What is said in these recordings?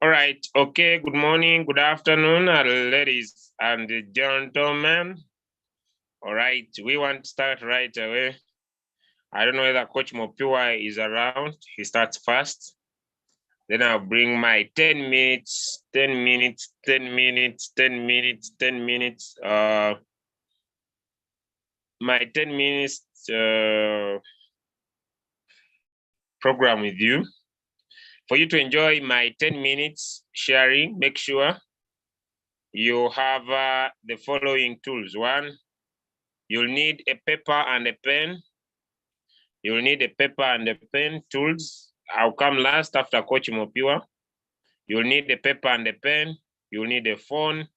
All right. Okay. Good morning. Good afternoon, ladies and gentlemen. All right. We want to start right away. I don't know whether Coach Mopiwa is around. He starts first. Then I'll bring my 10 minutes, 10 minutes, 10 minutes, 10 minutes, 10 minutes. My 10 minutes program with you. For you to enjoy my 10 minutes sharing, make sure you have the following tools. One, you'll need a paper and a pen. You'll need a paper and a pen tools. I'll come last after Coach Mopiwa. You'll need a paper and a pen. You'll need a phone.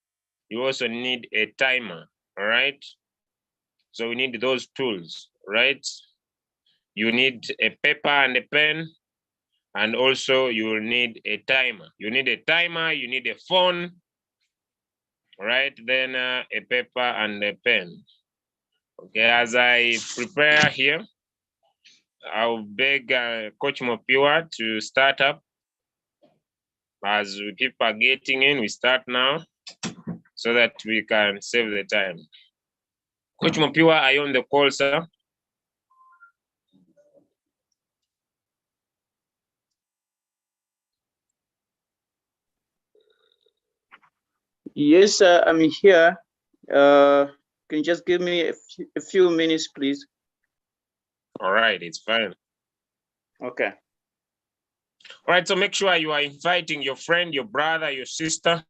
You also need a timer, all right? So we need those tools, right? You need a paper and a pen, and also you will need a timer. You need a timer, you need a phone, right? Then a paper and a pen. Okay, as I prepare here, I'll beg Coach Mopiwa to start up. As we keep getting in, we start now so that we can save the time. Coach Mopiwa, are you on the call, sir? Yes, I'm here. Can you just give me a few minutes, please? All right, it's fine. Okay. All right, so make sure you are inviting your friend, your brother, your sister.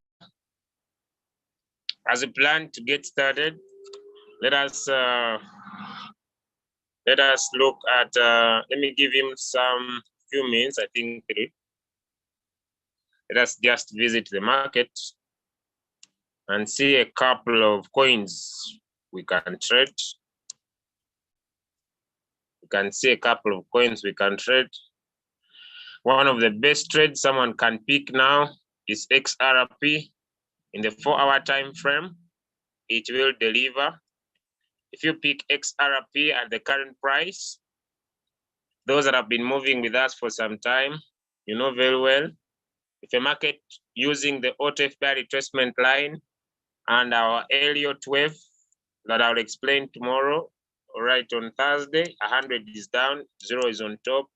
As a plan to get started, let us look at, let me give him some few minutes, I think 3. Let us just visit the market and see a couple of coins we can trade. You can see a couple of coins we can trade. One of the best trades someone can pick now is XRP. In the 4-hour time frame, it will deliver. If you pick XRP at the current price, those that have been moving with us for some time, you know very well, if a market using the OTFP retracement line and our Elliott wave that I'll explain tomorrow, all right, on Thursday, 100 is down, 0 is on top.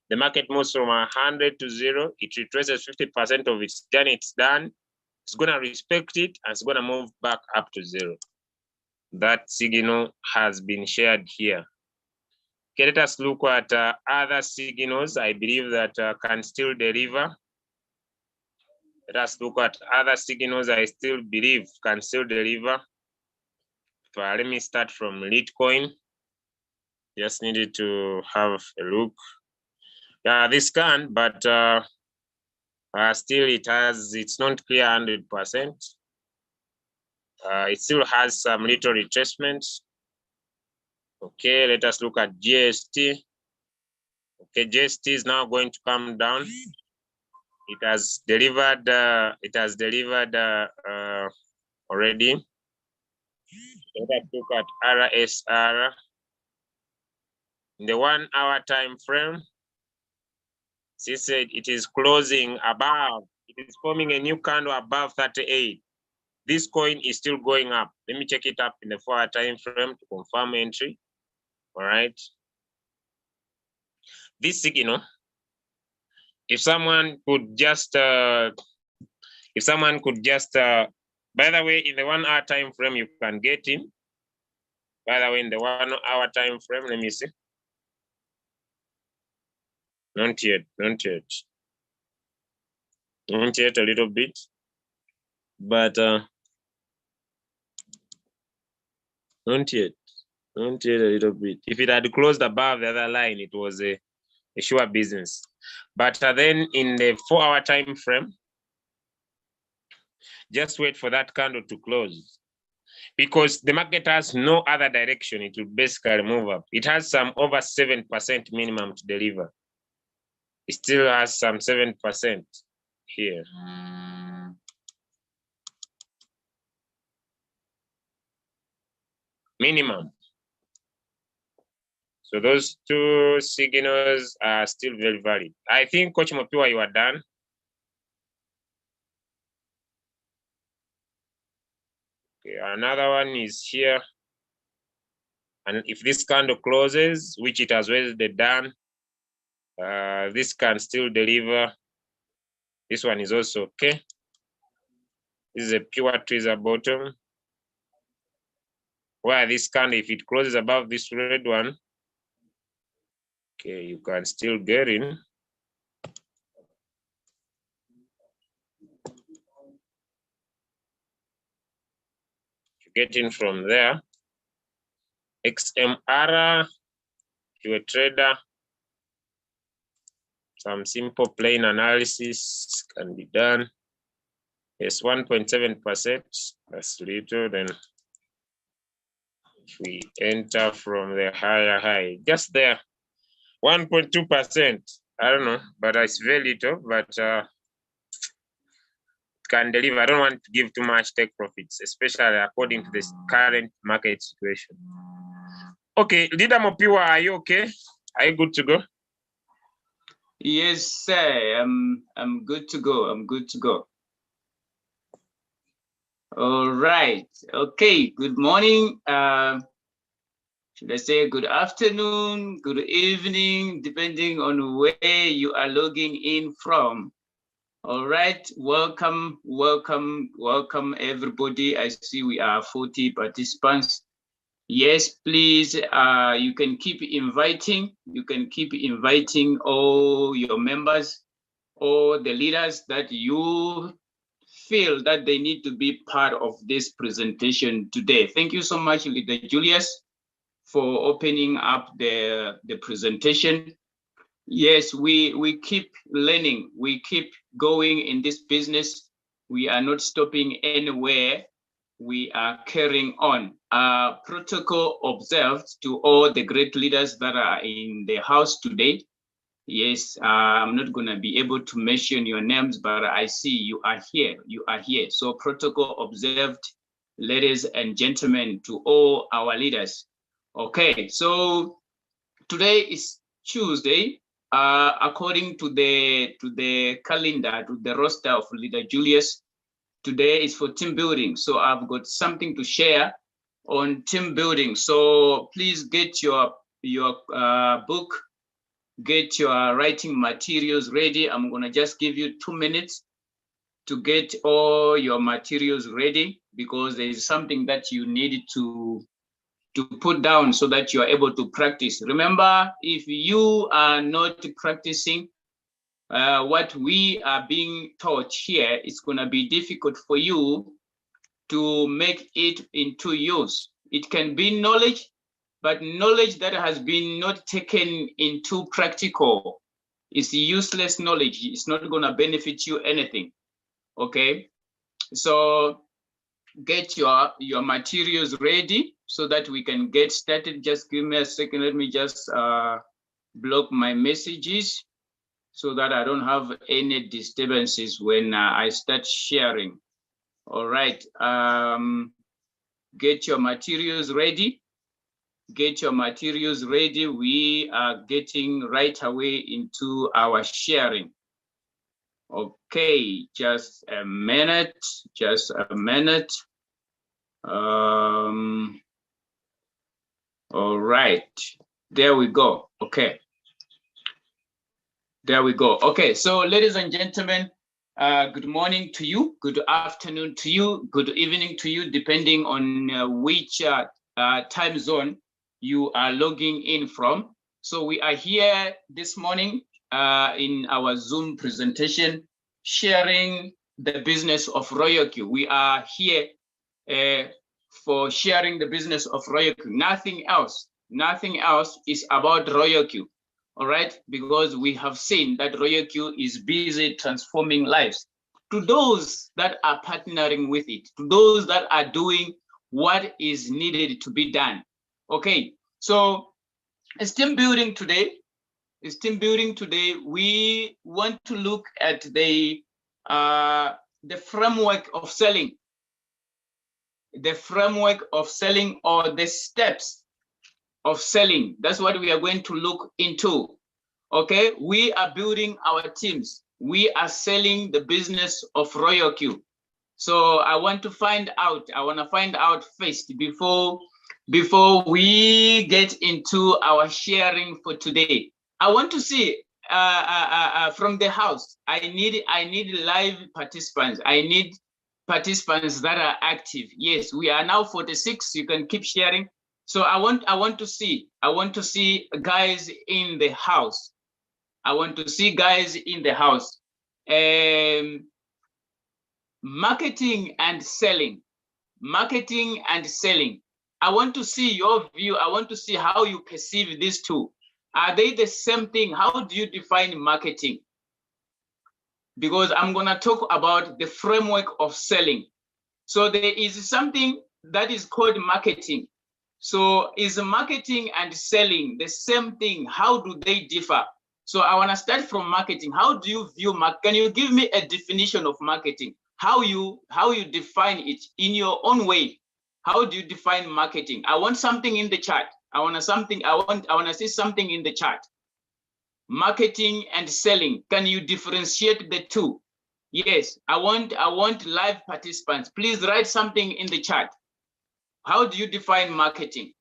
The market moves from 100 to 0. It retraces 50% of its journey. It's done. It's going to respect it and it's going to move back up to 0. That signal has been shared here. Okay, let us look at other signals I believe that can still deliver. Let us look at other signals I still believe can still deliver. Let me start from Litecoin. Just needed to have a look. Yeah, this can, but still it's not clear 100%. It still has some little retracements. Okay, let us look at GST. Okay, GST is now going to come down. It has delivered. Already. Let us look at RSR. In the 1-hour time frame, she said it is closing above. It is forming a new candle above 38. This coin is still going up. Let me check it up in the 4-hour time frame to confirm entry. All right. This signal, if someone could just, by the way, in the 1-hour time frame, you can get in. By the way, in the 1-hour time frame, let me see. Not yet, not yet. Not yet, a little bit. But not yet a little bit. If it had closed above the other line, it was a sure business. But then in the 4-hour time frame, just wait for that candle to close. Because the market has no other direction, it will basically move up. It has some over 7% minimum to deliver. It still has some 7% here. Minimum. So those two signals are still very valid. I think, Coach Mopiwa, you are done. Okay, another one is here. And if this candle closes, which it has already done, this can still deliver. This one is also okay. This is a pure tweezer bottom. Where this candle, if it closes above this red one, okay, you can still get in. Get in from there. XMR, if you're a trader, some simple plain analysis can be done. Yes, 1.7%, that's little. Then if we enter from the higher high, just there, 1.2%. I don't know, but it's very little, but can deliver. I don't want to give too much take profits, especially according to this current market situation. Okay, Leader Mopiwa, are you okay? Are you good to go? Yes, sir. I'm good to go. I'm good to go. All right. Okay. Good morning. Should I say good afternoon, good evening, depending on where you are logging in from. All right. Welcome, welcome, welcome, everybody. I see we are 40 participants. Yes, please. You can keep inviting. You can keep inviting all your members, all the leaders that you feel that they need to be part of this presentation today. Thank you so much, Leader Julius, for opening up the presentation. Yes, we keep learning. We keep going in this business. We are not stopping anywhere. We are carrying on. Protocol observed to all the great leaders that are in the house today. Yes, I'm not going to be able to mention your names, but I see you are here. You are here. So protocol observed, ladies and gentlemen, to all our leaders. Okay, so today is Tuesday. According to the calendar, to the roster of Leader Julius, today is for team building. So I've got something to share on team building. So please get your book, get your writing materials ready. I'm gonna just give you 2 minutes to get all your materials ready, because there is something that you need to put down so that you are able to practice. Remember, if you are not practicing what we are being taught here, it's gonna be difficult for you to make it into use. It can be knowledge, but knowledge that has been not taken into practical is useless knowledge. It's not gonna benefit you anything, okay? So get your materials ready so that we can get started. Just give me a second. Let me just block my messages so that I don't have any disturbances when I start sharing. All right. Get your materials ready. Get your materials ready. We are getting right away into our sharing. Okay, just a minute, just a minute. All right, there we go. Okay, there we go. Okay, so ladies and gentlemen, good morning to you, good afternoon to you, good evening to you, depending on which time zone you are logging in from. So we are here this morning in our Zoom presentation, sharing the business of Royalq. We are here for sharing the business of Royalq. Nothing else is about Royalq. All right, because we have seen that Royalq is busy transforming lives. To those that are partnering with it, to those that are doing what is needed to be done. Okay, so it's team building today. It's team building today. We want to look at the framework of selling. The framework of selling, or the steps of selling. That's what we are going to look into. Okay, we are building our teams. We are selling the business of Royalq. So I want to find out. I want to find out first before we get into our sharing for today. I want to see from the house. I need live participants. I need participants that are active. Yes, we are now 46. You can keep sharing. So I want to see guys in the house. I want to see guys in the house. Marketing and selling. Marketing and selling. I want to see your view. I want to see how you perceive these two. Are they the same thing? How do you define marketing? Because I'm going to talk about the framework of selling. So there is something that is called marketing. So is marketing and selling the same thing? How do they differ? So I want to start from marketing. How do you view marketing? Can you give me a definition of marketing? How you define it in your own way? How do you define marketing? I want something in the chat. I want to see something in the chat. Marketing and selling. Can you differentiate the two? Yes, I want live participants. Please write something in the chat. How do you define marketing?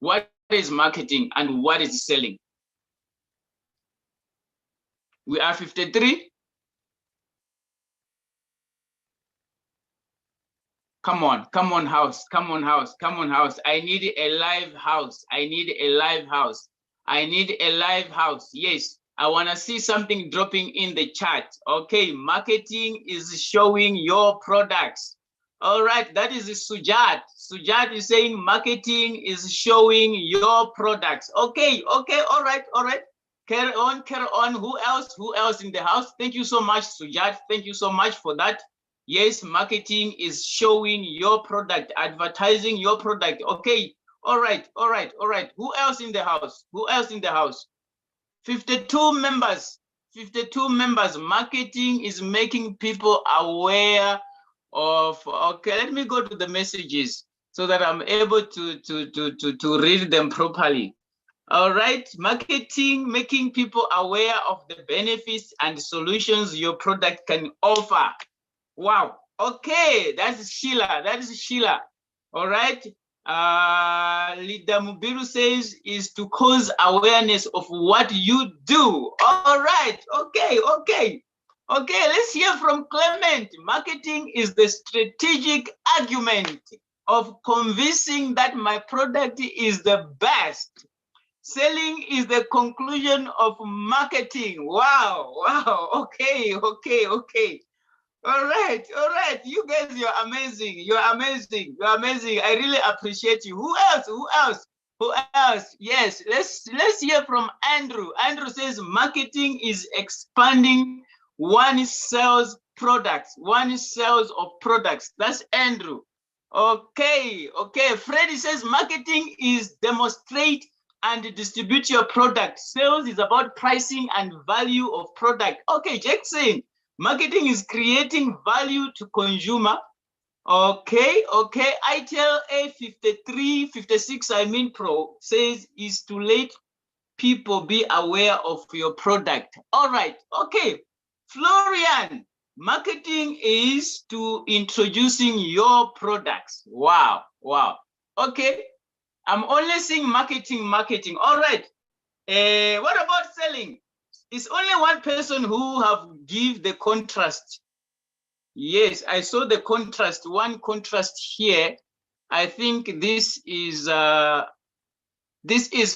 What is marketing and what is selling? We are 53. Come on, house. I need a live house. Yes, I want to see something dropping in the chat. Okay, marketing is showing your products. All right, that is Sujat. Sujat is saying marketing is showing your products. Okay, all right. Carry on. Who else in the house? Thank you so much, Sujat. Thank you so much for that. Yes, marketing is showing your product, advertising your product. Okay, all right. Who else in the house? 52 members. Marketing is making people aware of. Okay, let me go to the messages so that I'm able to read them properly. All right, marketing, making people aware of the benefits and solutions your product can offer. Wow. Okay, that's Sheila. All right. Lida Mubiru says is to cause awareness of what you do. All right. Okay. Let's hear from Clement. Marketing is the strategic argument of convincing that my product is the best. Selling is the conclusion of marketing. Wow. Okay. All right. You guys, you're amazing. I really appreciate you. Who else? Yes, let's hear from Andrew. Andrew says marketing is expanding one sells of products. That's Andrew. Okay. Freddie says marketing is demonstrate and distribute your product. Sales is about pricing and value of product. Okay, Jackson. Marketing is creating value to consumer. Okay. ITL A53, 56, Pro says is to let people be aware of your product. All right. Okay. Florian, marketing is to introducing your products. Wow. Okay. I'm only seeing marketing. All right. What about selling? It's only one person who have give the contrast. Yes, I saw the contrast. One contrast here. I think this is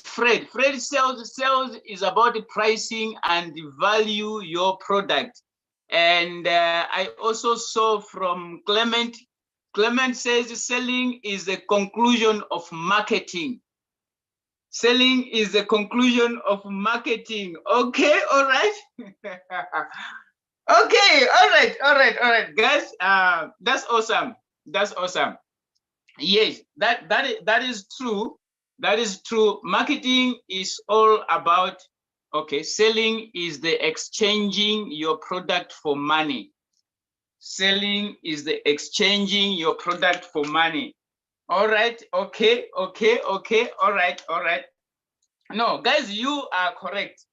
Fred. Fred sales is about the pricing and value your product. And I also saw from Clement. Clement says selling is the conclusion of marketing. Selling is the conclusion of marketing. Okay, all right. Okay, all right, guys. That's awesome. Yes, that is true. Marketing is all about, okay, selling is the exchanging your product for money. Selling is the exchanging your product for money. All right, okay, all right. No, guys, you are correct.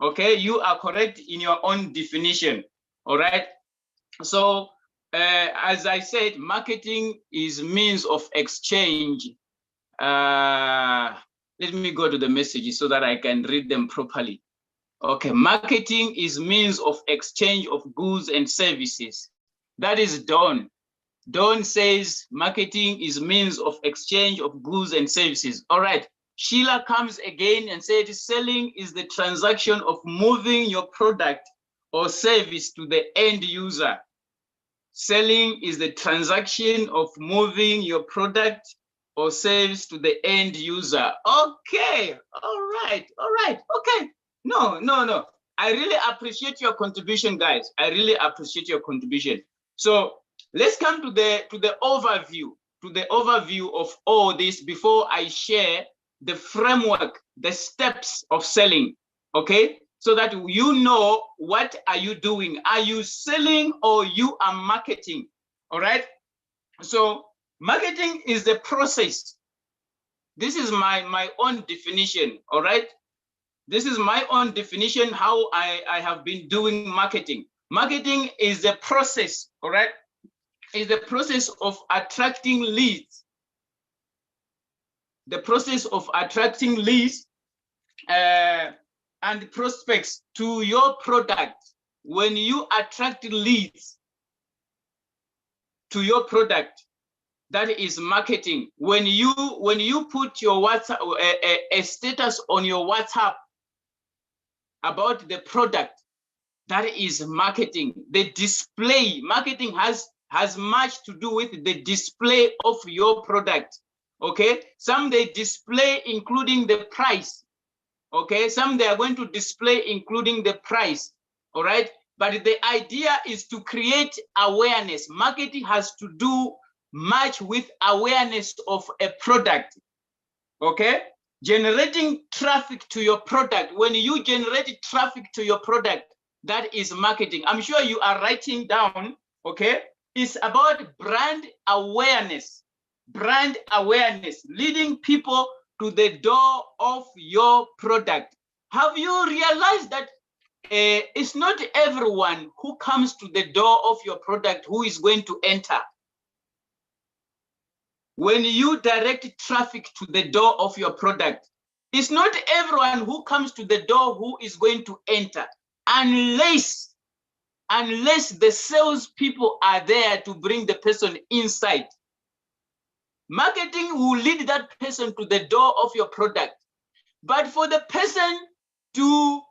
Okay, you are correct in your own definition. All right. So as I said, marketing is means of exchange. Let me go to the messages so that I can read them properly. Okay, marketing is means of exchange of goods and services. That is Dawn. Dawn says marketing is means of exchange of goods and services. All right. Sheila comes again and said selling is the transaction of moving your product or service to the end user. Selling is the transaction of moving your product or service to the end user. Okay, all right, okay. No. I really appreciate your contribution, guys. I really appreciate your contribution. So let's come to the overview of all this before I share the framework, the steps of selling. Okay, so that you know what are you doing. Are you selling or you are marketing? All right. So marketing is the process. This is my own definition. All right. This is my own definition how I have been doing marketing. Marketing is the process. All right. Is the process of attracting leads. The process of attracting leads and prospects to your product. When you attract leads to your product, that is marketing. When you put your WhatsApp a status on your WhatsApp about the product, that is marketing. The display, marketing has much to do with the display of your product. Okay, some they display including the price. Okay, some they are going to display including the price. All right, but the idea is to create awareness. Marketing has to do much with awareness of a product. Okay, generating traffic to your product. When you generate traffic to your product, that is marketing. I'm sure you are writing down. Okay, it's about brand awareness. Brand awareness, leading people to the door of your product. Have you realized that it's not everyone who comes to the door of your product who is going to enter? When you direct traffic to the door of your product, it's not everyone who comes to the door who is going to enter, unless the salespeople are there to bring the person inside. Marketing will lead that person to the door of your product. But for the person to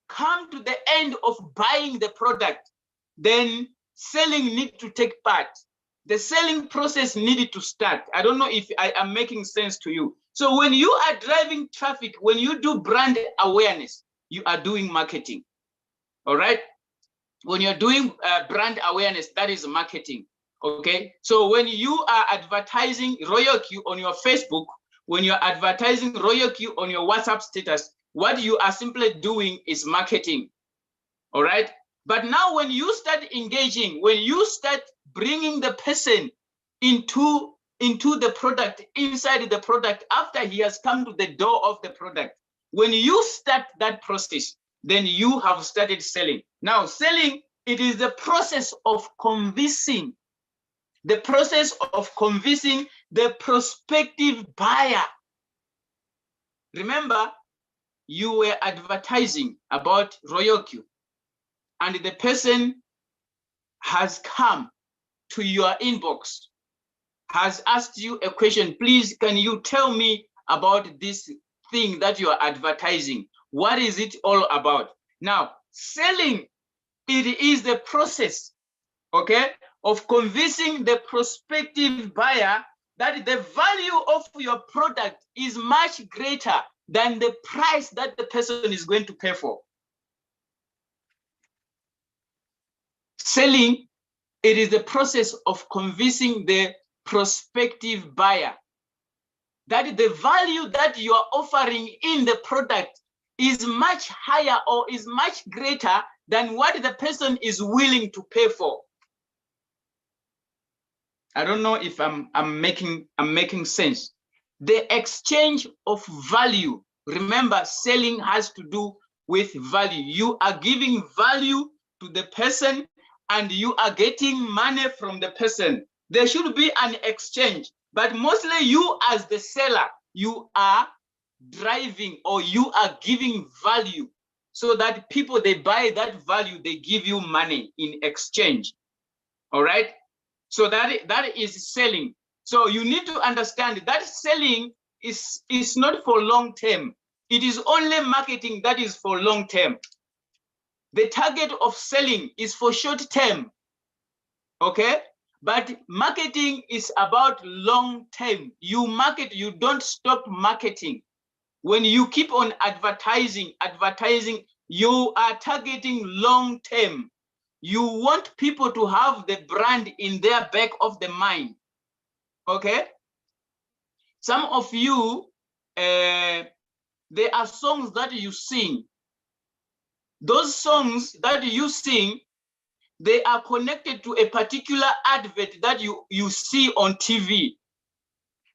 come to the end of buying the product, then selling needs to take part. The selling process needed to start. I don't know if I am making sense to you. So when you are driving traffic, when you do brand awareness, you are doing marketing. All right? When you're doing brand awareness, that is marketing. Okay? So when you are advertising Royalq on your Facebook, when you're advertising Royalq on your WhatsApp status, what you are simply doing is marketing. All right? But now when you start engaging, when you start bringing the person into the product, inside the product, after he has come to the door of the product, when you start that process, then you have started selling. Now, selling, it is the process of convincing, the prospective buyer. Remember, you were advertising about Royalq, and the person has come to your inbox, has asked you a question. Please, can you tell me about this thing that you are advertising? What is it all about? Now, selling, it is the process, okay, of convincing the prospective buyer that the value of your product is much greater than the price that the person is going to pay for. Selling, it is the process of convincing the prospective buyer that the value that you are offering in the product is much higher or is much greater than what the person is willing to pay for. I don't know if I'm making sense. The exchange of value. Remember, selling has to do with value. You are giving value to the person, and you are getting money from the person, there should be an exchange. But mostly you as the seller, you are driving or you are giving value so that people, they buy that value, they give you money in exchange. All right. So that is selling. So you need to understand that selling is not for long term. It is only marketing that is for long term. The target of selling is for short term. Okay. But marketing is about long term. You market, you don't stop marketing. When you keep on advertising, you are targeting long term. You want people to have the brand in their back of the mind. Okay. Some of you, there are songs that you sing. Those songs that you sing, they are connected to a particular advert that you see on TV.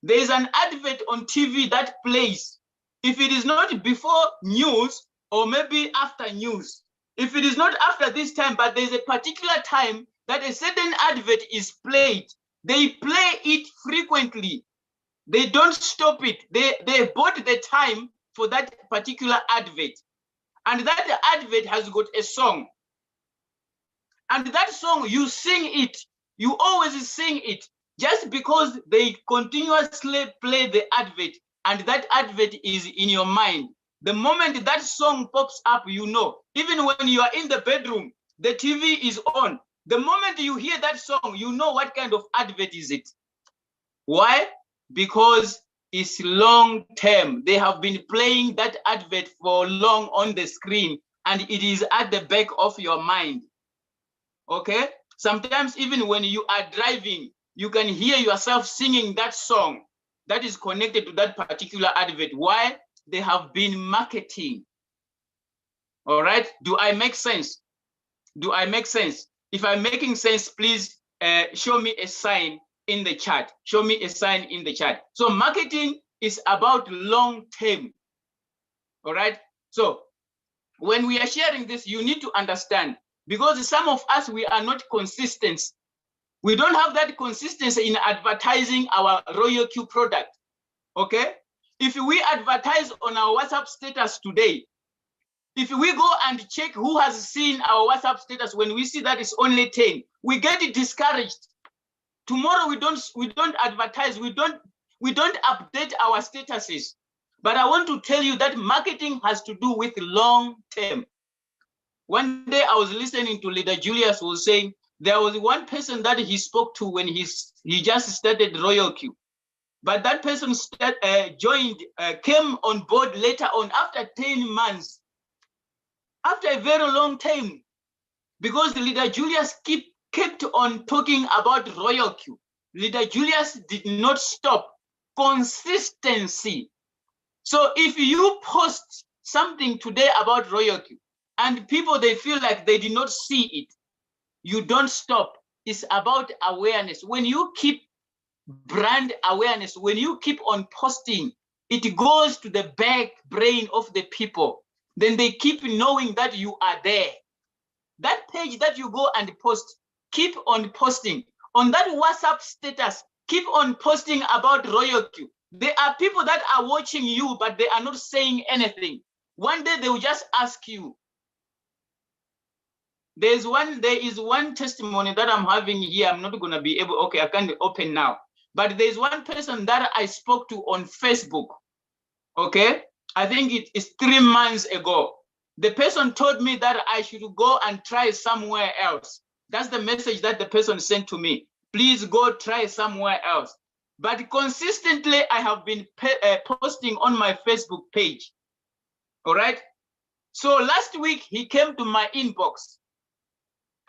There is an advert on TV that plays. If it is not before news or maybe after news, if it is not after this time, but there's a particular time that a certain advert is played, they play it frequently. They don't stop it. They bought the time for that particular advert. And that advert has got a song. And that song, you sing it. You always sing it just because they continuously play the advert and that advert is in your mind. The moment that song pops up, you know, even when you are in the bedroom, the TV is on. The moment you hear that song, you know what kind of advert is it. Why? Because it's long term. They have been playing that advert for long on the screen and it is at the back of your mind. Okay? Sometimes even when you are driving, you can hear yourself singing that song that is connected to that particular advert. Why? They have been marketing. All right? Do I make sense? Do I make sense? If I'm making sense, please show me a sign in the chat. Show me a sign in the chat. So marketing is about long term. All right? So when we are sharing this, you need to understand, because some of us, we are not consistent. We don't have that consistency in advertising our Royalq product. Okay? If we advertise on our WhatsApp status today, if we go and check who has seen our WhatsApp status, when we see that it's only 10, we get discouraged. Tomorrow we don't advertise, we don't update our statuses. But I want to tell you that marketing has to do with long term. One day I was listening to Leader Julius was saying there was one person that he spoke to when he just started Royalq. But that person came on board later on after 10 months, after a very long time, because Leader Julius kept on talking about Royalq. Leader Julius did not stop. Consistency. So if you post something today about Royalq and people, they feel like they did not see it, you don't stop. It's about awareness. When you keep brand awareness, when you keep on posting, it goes to the back brain of the people. Then they keep knowing that you are there. That page that you go and post, keep on posting. On that WhatsApp status, keep on posting about Royalq. There are people that are watching you, but they are not saying anything. One day they will just ask you. There is one testimony that I'm having here. I'm not going to be able, okay, I can't open now. But there's one person that I spoke to on Facebook. Okay, I think it is 3 months ago. The person told me that I should go and try somewhere else. That's the message that the person sent to me. Please go try somewhere else. But consistently, I have been posting on my Facebook page. All right. So last week, he came to my inbox.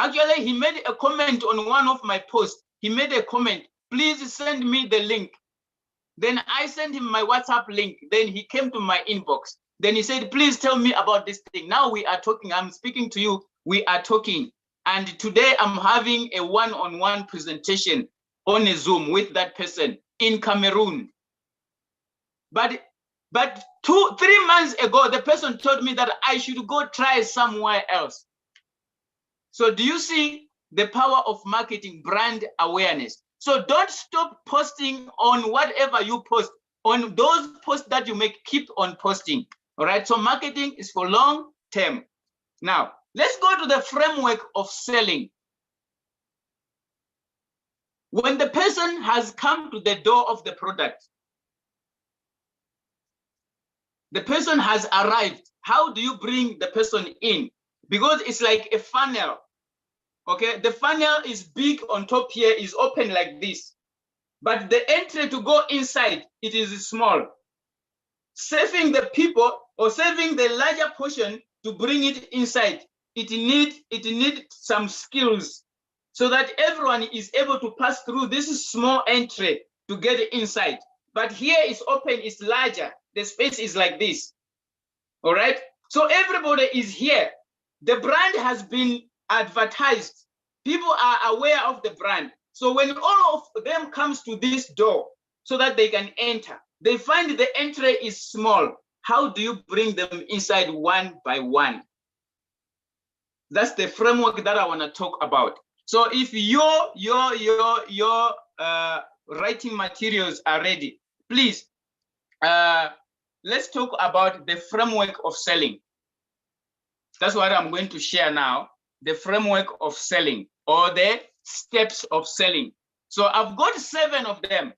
Actually, he made a comment on one of my posts. He made a comment, please send me the link. Then I sent him my WhatsApp link. Then he came to my inbox. Then he said, please tell me about this thing. Now we are talking. I'm speaking to you. We are talking. And today I'm having a one-on-one presentation on a Zoom with that person in Cameroon. But 3 months ago, the person told me that I should go try somewhere else. So do you see, the power of marketing, brand awareness. So don't stop posting on whatever you post. On those posts that you make, keep on posting. All right. So marketing is for long term. Now, let's go to the framework of selling. When the person has come to the door of the product, the person has arrived. How do you bring the person in? Because it's like a funnel. Okay, the funnel is big on top here, is open like this. But the entry to go inside, it is small. Saving the people or saving the larger portion to bring it inside, it need some skills so that everyone is able to pass through this small entry to get inside. But here is open, it's larger. The space is like this. All right. So everybody is here. The brand has been advertised. People are aware of the brand. So when all of them comes to this door so that they can enter, they find the entry is small. How do you bring them inside one by one? That's the framework that I want to talk about. So if your writing materials are ready, please let's talk about the framework of selling. That's what I'm going to share now, the framework of selling or the steps of selling. So I've got 7 of them.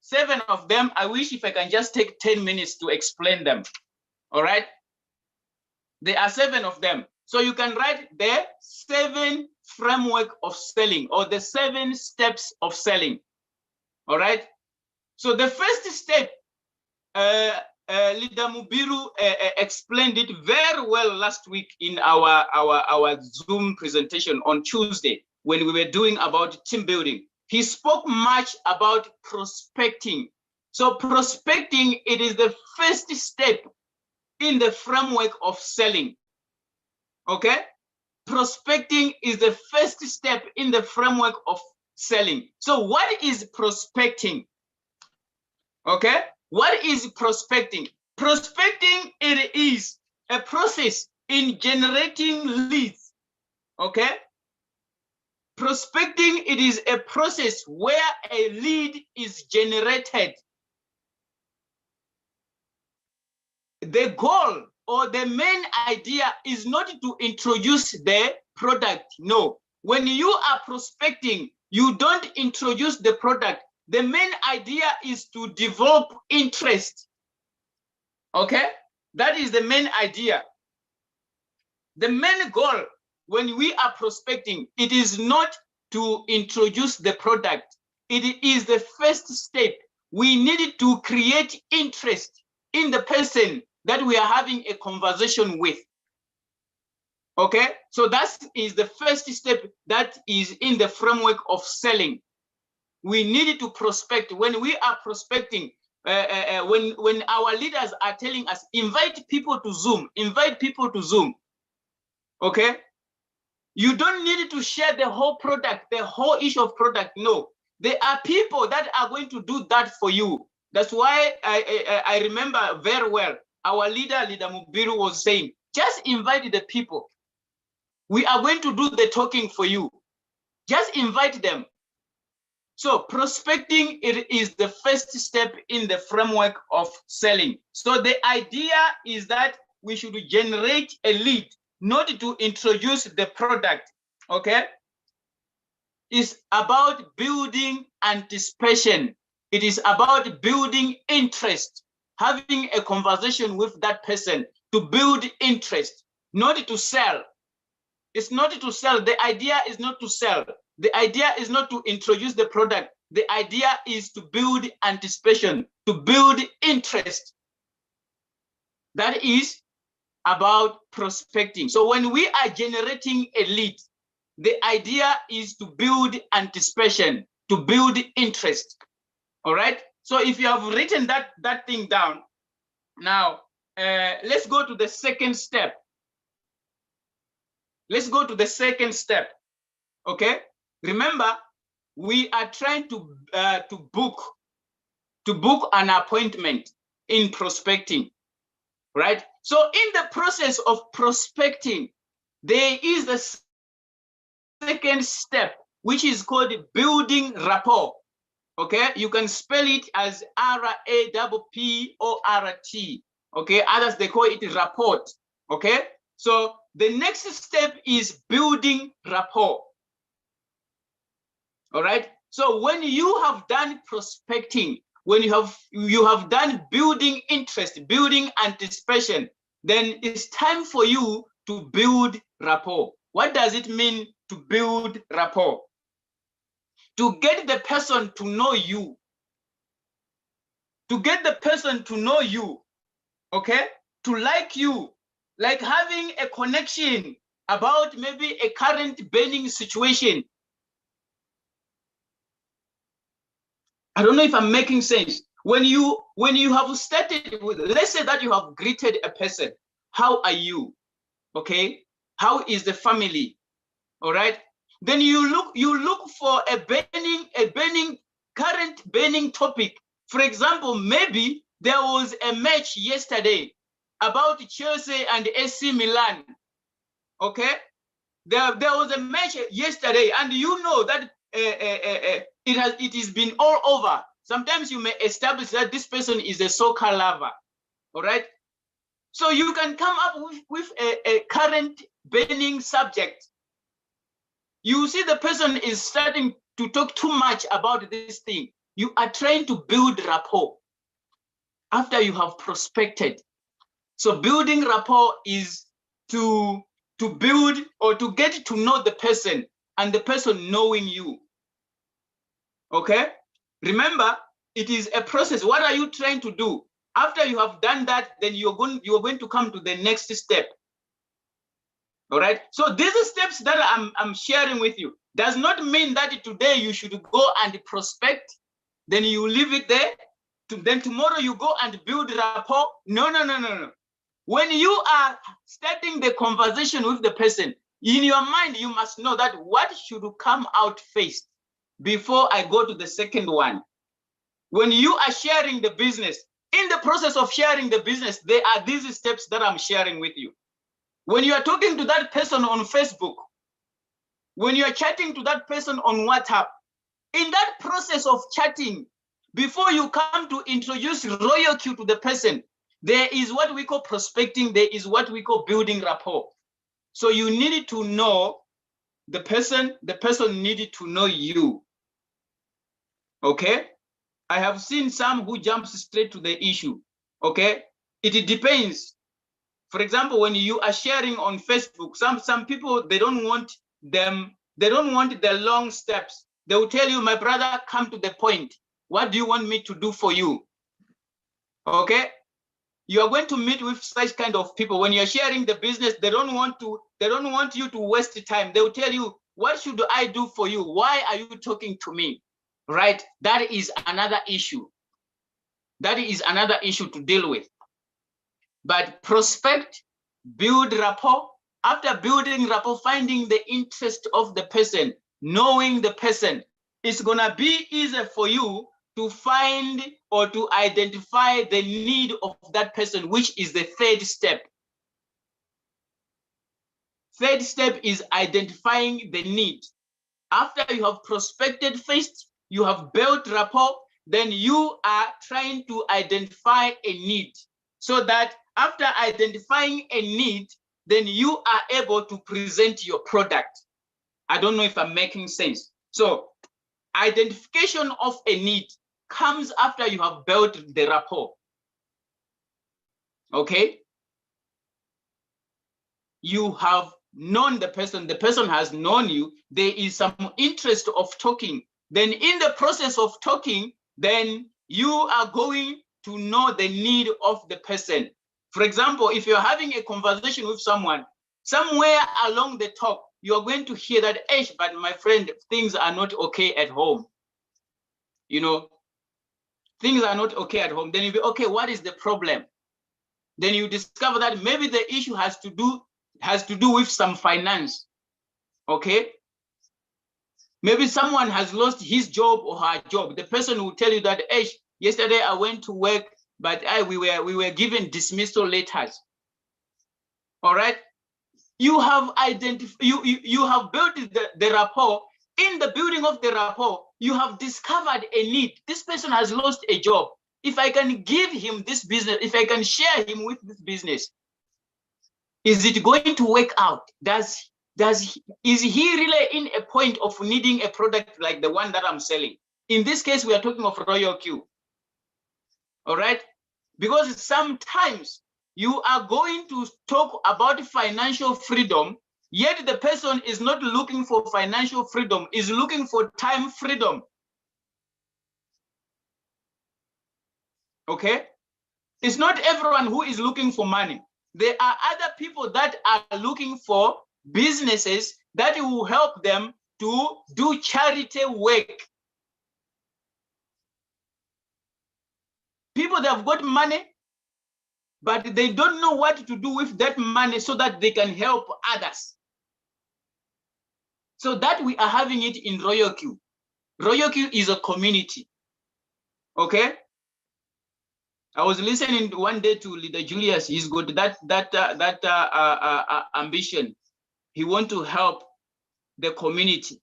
7 of them. I wish if I can just take 10 minutes to explain them. All right. There are 7 of them. So you can write the 7 framework of selling or the 7 steps of selling. All right. So the first step, Leader Mubiru explained it very well last week in our Zoom presentation on Tuesday when we were doing about team building. He spoke much about prospecting. So prospecting, it is the first step in the framework of selling. Okay? Prospecting is the first step in the framework of selling. So what is prospecting? Okay? What is prospecting? Prospecting, it is a process in generating leads. Okay? Prospecting, it is a process where a lead is generated. The goal or the main idea is not to introduce the product. No. When you are prospecting, you don't introduce the product. The main idea is to develop interest. Okay? That is the main idea. The main goal when we are prospecting, it is not to introduce the product. It is the first step. We need to create interest in the person that we are having a conversation with. Okay? So that is the first step that is in the framework of selling. We need to prospect. When we are prospecting, when our leaders are telling us, invite people to Zoom, invite people to Zoom. Okay? You don't need to share the whole product, the whole issue of product. No, there are people that are going to do that for you. That's why I remember very well, our leader Mubiru was saying, just invite the people. We are going to do the talking for you. Just invite them. So prospecting, it is the first step in the framework of selling. So the idea is that we should generate a lead, not to introduce the product, okay? It's about building anticipation. It is about building interest, having a conversation with that person to build interest, not to sell. It's not to sell. The idea is not to sell. The idea is not to introduce the product. The idea is to build anticipation, to build interest. That is about prospecting. So when we are generating a lead, the idea is to build anticipation, to build interest. All right. So if you have written that thing down, now let's go to the second step. Let's go to the second step. Okay. Remember, we are trying to book an appointment in prospecting, right? So in the process of prospecting, there is the second step, which is called building rapport. Okay, you can spell it as R-A-P-P-O-R-T. Okay, others they call it rapport. Okay, so the next step is building rapport. All right, so when you have done prospecting, when you have done building interest, building anticipation, then it's time for you to build rapport. What does it mean to build rapport? To get the person to know you. To get the person to know you, okay? To like you, like having a connection about maybe a current burning situation. I don't know if I'm making sense. When you have started with, let's say that you have greeted a person, how are you? Okay, how is the family? All right. Then you look for a current burning topic. For example, maybe there was a match yesterday about Chelsea and AC Milan. Okay, there was a match yesterday, and you know that it has been all over. Sometimes you may establish that this person is a soccer lover. All right, so you can come up with a current burning subject. You see the person is starting to talk too much about this thing. You are trying to build rapport after you have prospected. So building rapport is to build or to get to know the person and the person knowing you. Okay? Remember, it is a process. What are you trying to do? After you have done that, then you're going to come to the next step. All right. So these steps that I'm sharing with you does not mean that today you should go and prospect, then you leave it there. Then tomorrow you go and build rapport. No. When you are starting the conversation with the person, in your mind, you must know that what should come out first before I go to the second one. When you are sharing the business, in the process of sharing the business, there are these steps that I'm sharing with you. When you are talking to that person on Facebook, when you are chatting to that person on WhatsApp, in that process of chatting, before you come to introduce Royalq to the person, there is what we call prospecting, there is what we call building rapport. So you needed to know the person needed to know you. Okay? I have seen some who jump straight to the issue. Okay? It depends. For example, when you are sharing on Facebook, some people, they don't want the long steps. They will tell you, my brother, come to the point. What do you want me to do for you? Okay? You are going to meet with such kind of people. When you're sharing the business, they don't want you to waste time. They will tell you, what should I do for you? Why are you talking to me? Right? That is another issue. That is another issue to deal with. But prospect, build rapport. After building rapport, finding the interest of the person, knowing the person, it's gonna be easier for you to find or to identify the need of that person, which is the third step. Third step is identifying the need. After you have prospected first, you have built rapport, then you are trying to identify a need, so that after identifying a need, then you are able to present your product. I don't know if I'm making sense. So identification of a need comes after you have built the rapport. Okay? You have known the person has known you, there is some interest of talking. Then in the process of talking, then you are going to know the need of the person. For example, if you're having a conversation with someone, somewhere along the talk, you're going to hear that, but my friend, things are not okay at home. You know, things are not okay at home. Then you'll be, okay, what is the problem? Then you discover that maybe the issue has to do with some finance. Okay? Maybe someone has lost his job or her job. The person will tell you that, yesterday I went to work, but we were given dismissal letters. All right? you have identified, you have built the rapport. In the building of the rapport, you have discovered a need. This person has lost a job. If I can give him this business, if I can share him with this business, is it going to work out? Is he really in a point of needing a product like the one that I'm selling? In this case, we are talking of Royalq. All right? Because sometimes you are going to talk about financial freedom, yet the person is not looking for financial freedom, is looking for time freedom. Okay? It's not everyone who is looking for money. There are other people that are looking for businesses that will help them to do charity work. People that have got money, but they don't know what to do with that money so that they can help others. So that we are having it in Royalq. Royalq is a community. Okay? I was listening one day to Leader Julius. He's got that ambition. He wants to help the community.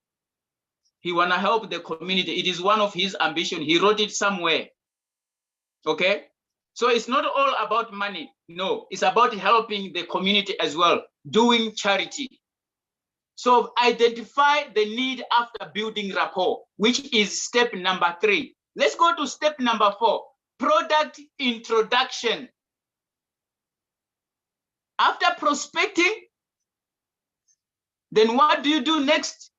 He want to help the community. It is one of his ambition. He wrote it somewhere. Okay? So it's not all about money. No, it's about helping the community as well, doing charity. So identify the need after building rapport, which is step number 3. Let's go to step number 4, product introduction. After prospecting, then what do you do next?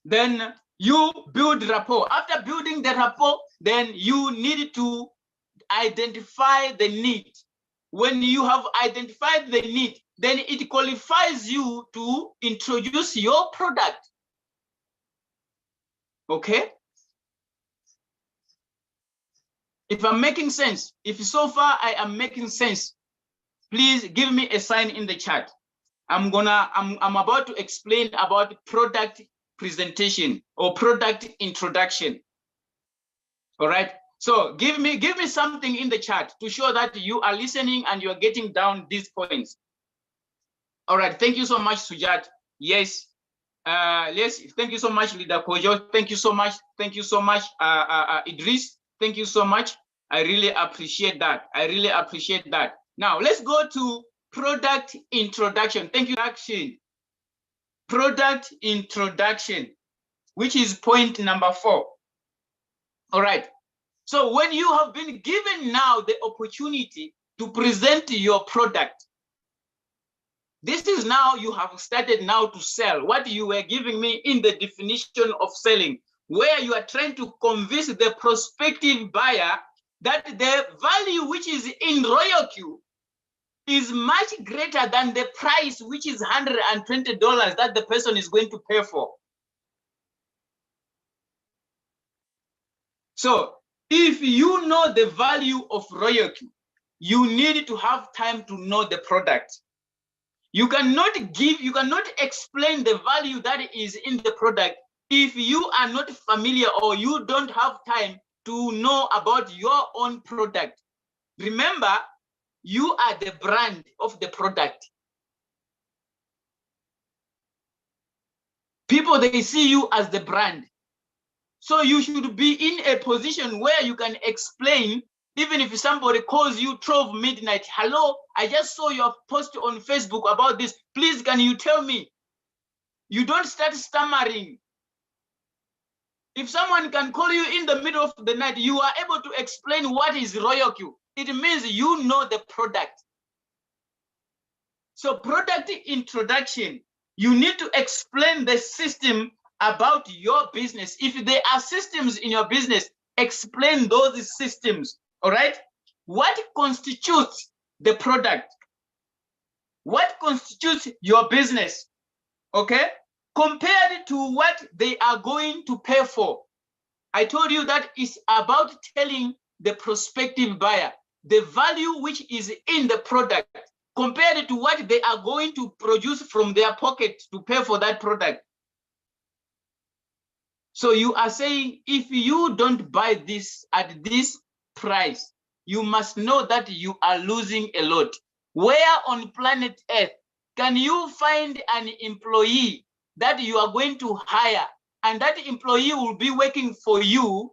Then you build rapport. After building the rapport, then you need to identify the need. When you have identified the need, then it qualifies you to introduce your product. Okay? If I'm making sense, if so far I am making sense, please give me a sign in the chat. I'm about to explain about product presentation or product introduction. All right. So give me something in the chat to show that you are listening and you are getting down these points. All right. Thank you so much, Sujat. Yes. Yes. Thank you so much, Leader Kojo. Thank you so much. Thank you so much, Idris. Thank you so much. I really appreciate that. I really appreciate that. Now let's go to product introduction. Thank you. Product introduction, which is point number 4. All right. So when you have been given now the opportunity to present your product, this is now you have started now to sell. What you were giving me in the definition of selling, where you are trying to convince the prospective buyer that the value which is in Royalq is much greater than the price, which is $120 that the person is going to pay for. So if you know the value of Royalq, you need to have time to know the product. You cannot explain the value that is in the product if you are not familiar or you don't have time to know about your own product. Remember, you are the brand of the product. People, they see you as the brand. So you should be in a position where you can explain, even if somebody calls you 12 midnight, hello, I just saw your post on Facebook about this. Please, can you tell me? You don't start stammering. If someone can call you in the middle of the night, you are able to explain what is Royalq. It means you know the product. So product introduction, you need to explain the system about your business. If there are systems in your business, explain those systems, all right? What constitutes the product? What constitutes your business, okay? Compared to what they are going to pay for. I told you that it's about telling the prospective buyer the value which is in the product compared to what they are going to produce from their pocket to pay for that product. So you are saying, if you don't buy this at this price, you must know that you are losing a lot. Where on planet Earth can you find an employee that you are going to hire, and that employee will be working for you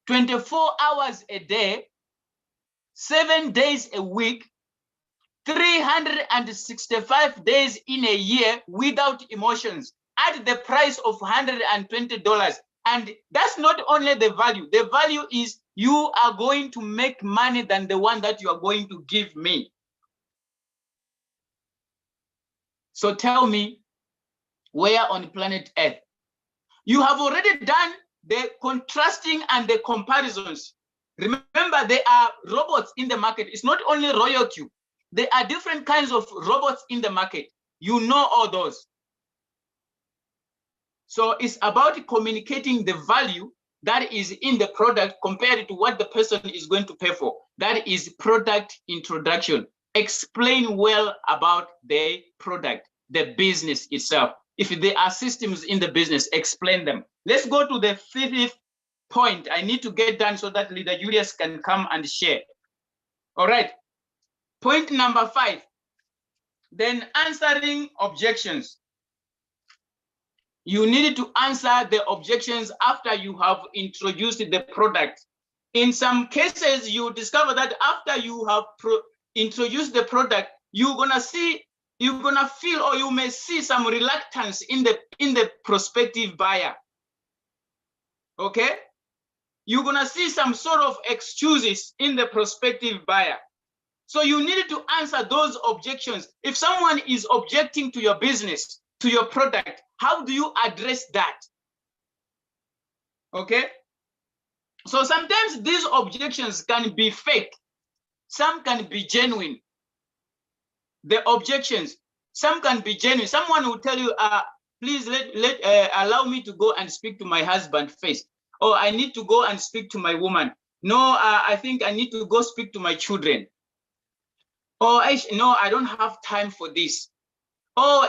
24 hours a day, 7 days a week, 365 days in a year without emotions at the price of $120? And that's not only the value is you are going to make money than the one that you are going to give me. So tell me, where on planet Earth? You have already done the contrasting and the comparisons. Remember, there are robots in the market. It's not only Royalq. There are different kinds of robots in the market. You know all those. So it's about communicating the value that is in the product compared to what the person is going to pay for. That is product introduction. Explain well about the product, the business itself. If there are systems in the business, explain them. Let's go to the fifth point. I need to get done so that Leader Julius can come and share. All right. Point number 5. Then answering objections. You need to answer the objections after you have introduced the product. In some cases, you discover that after you have introduced the product, you're gonna feel, or you may see some reluctance in the prospective buyer. Okay? You're gonna see some sort of excuses in the prospective buyer. So you need to answer those objections. If someone is objecting to your business, to your product, how do you address that? Okay? So sometimes these objections can be fake. Some can be genuine. The objections, some can be genuine. Someone will tell you, please allow me to go and speak to my husband first. Or I need to go and speak to my woman. No, I think I need to go speak to my children. Or no, I don't have time for this. Oh,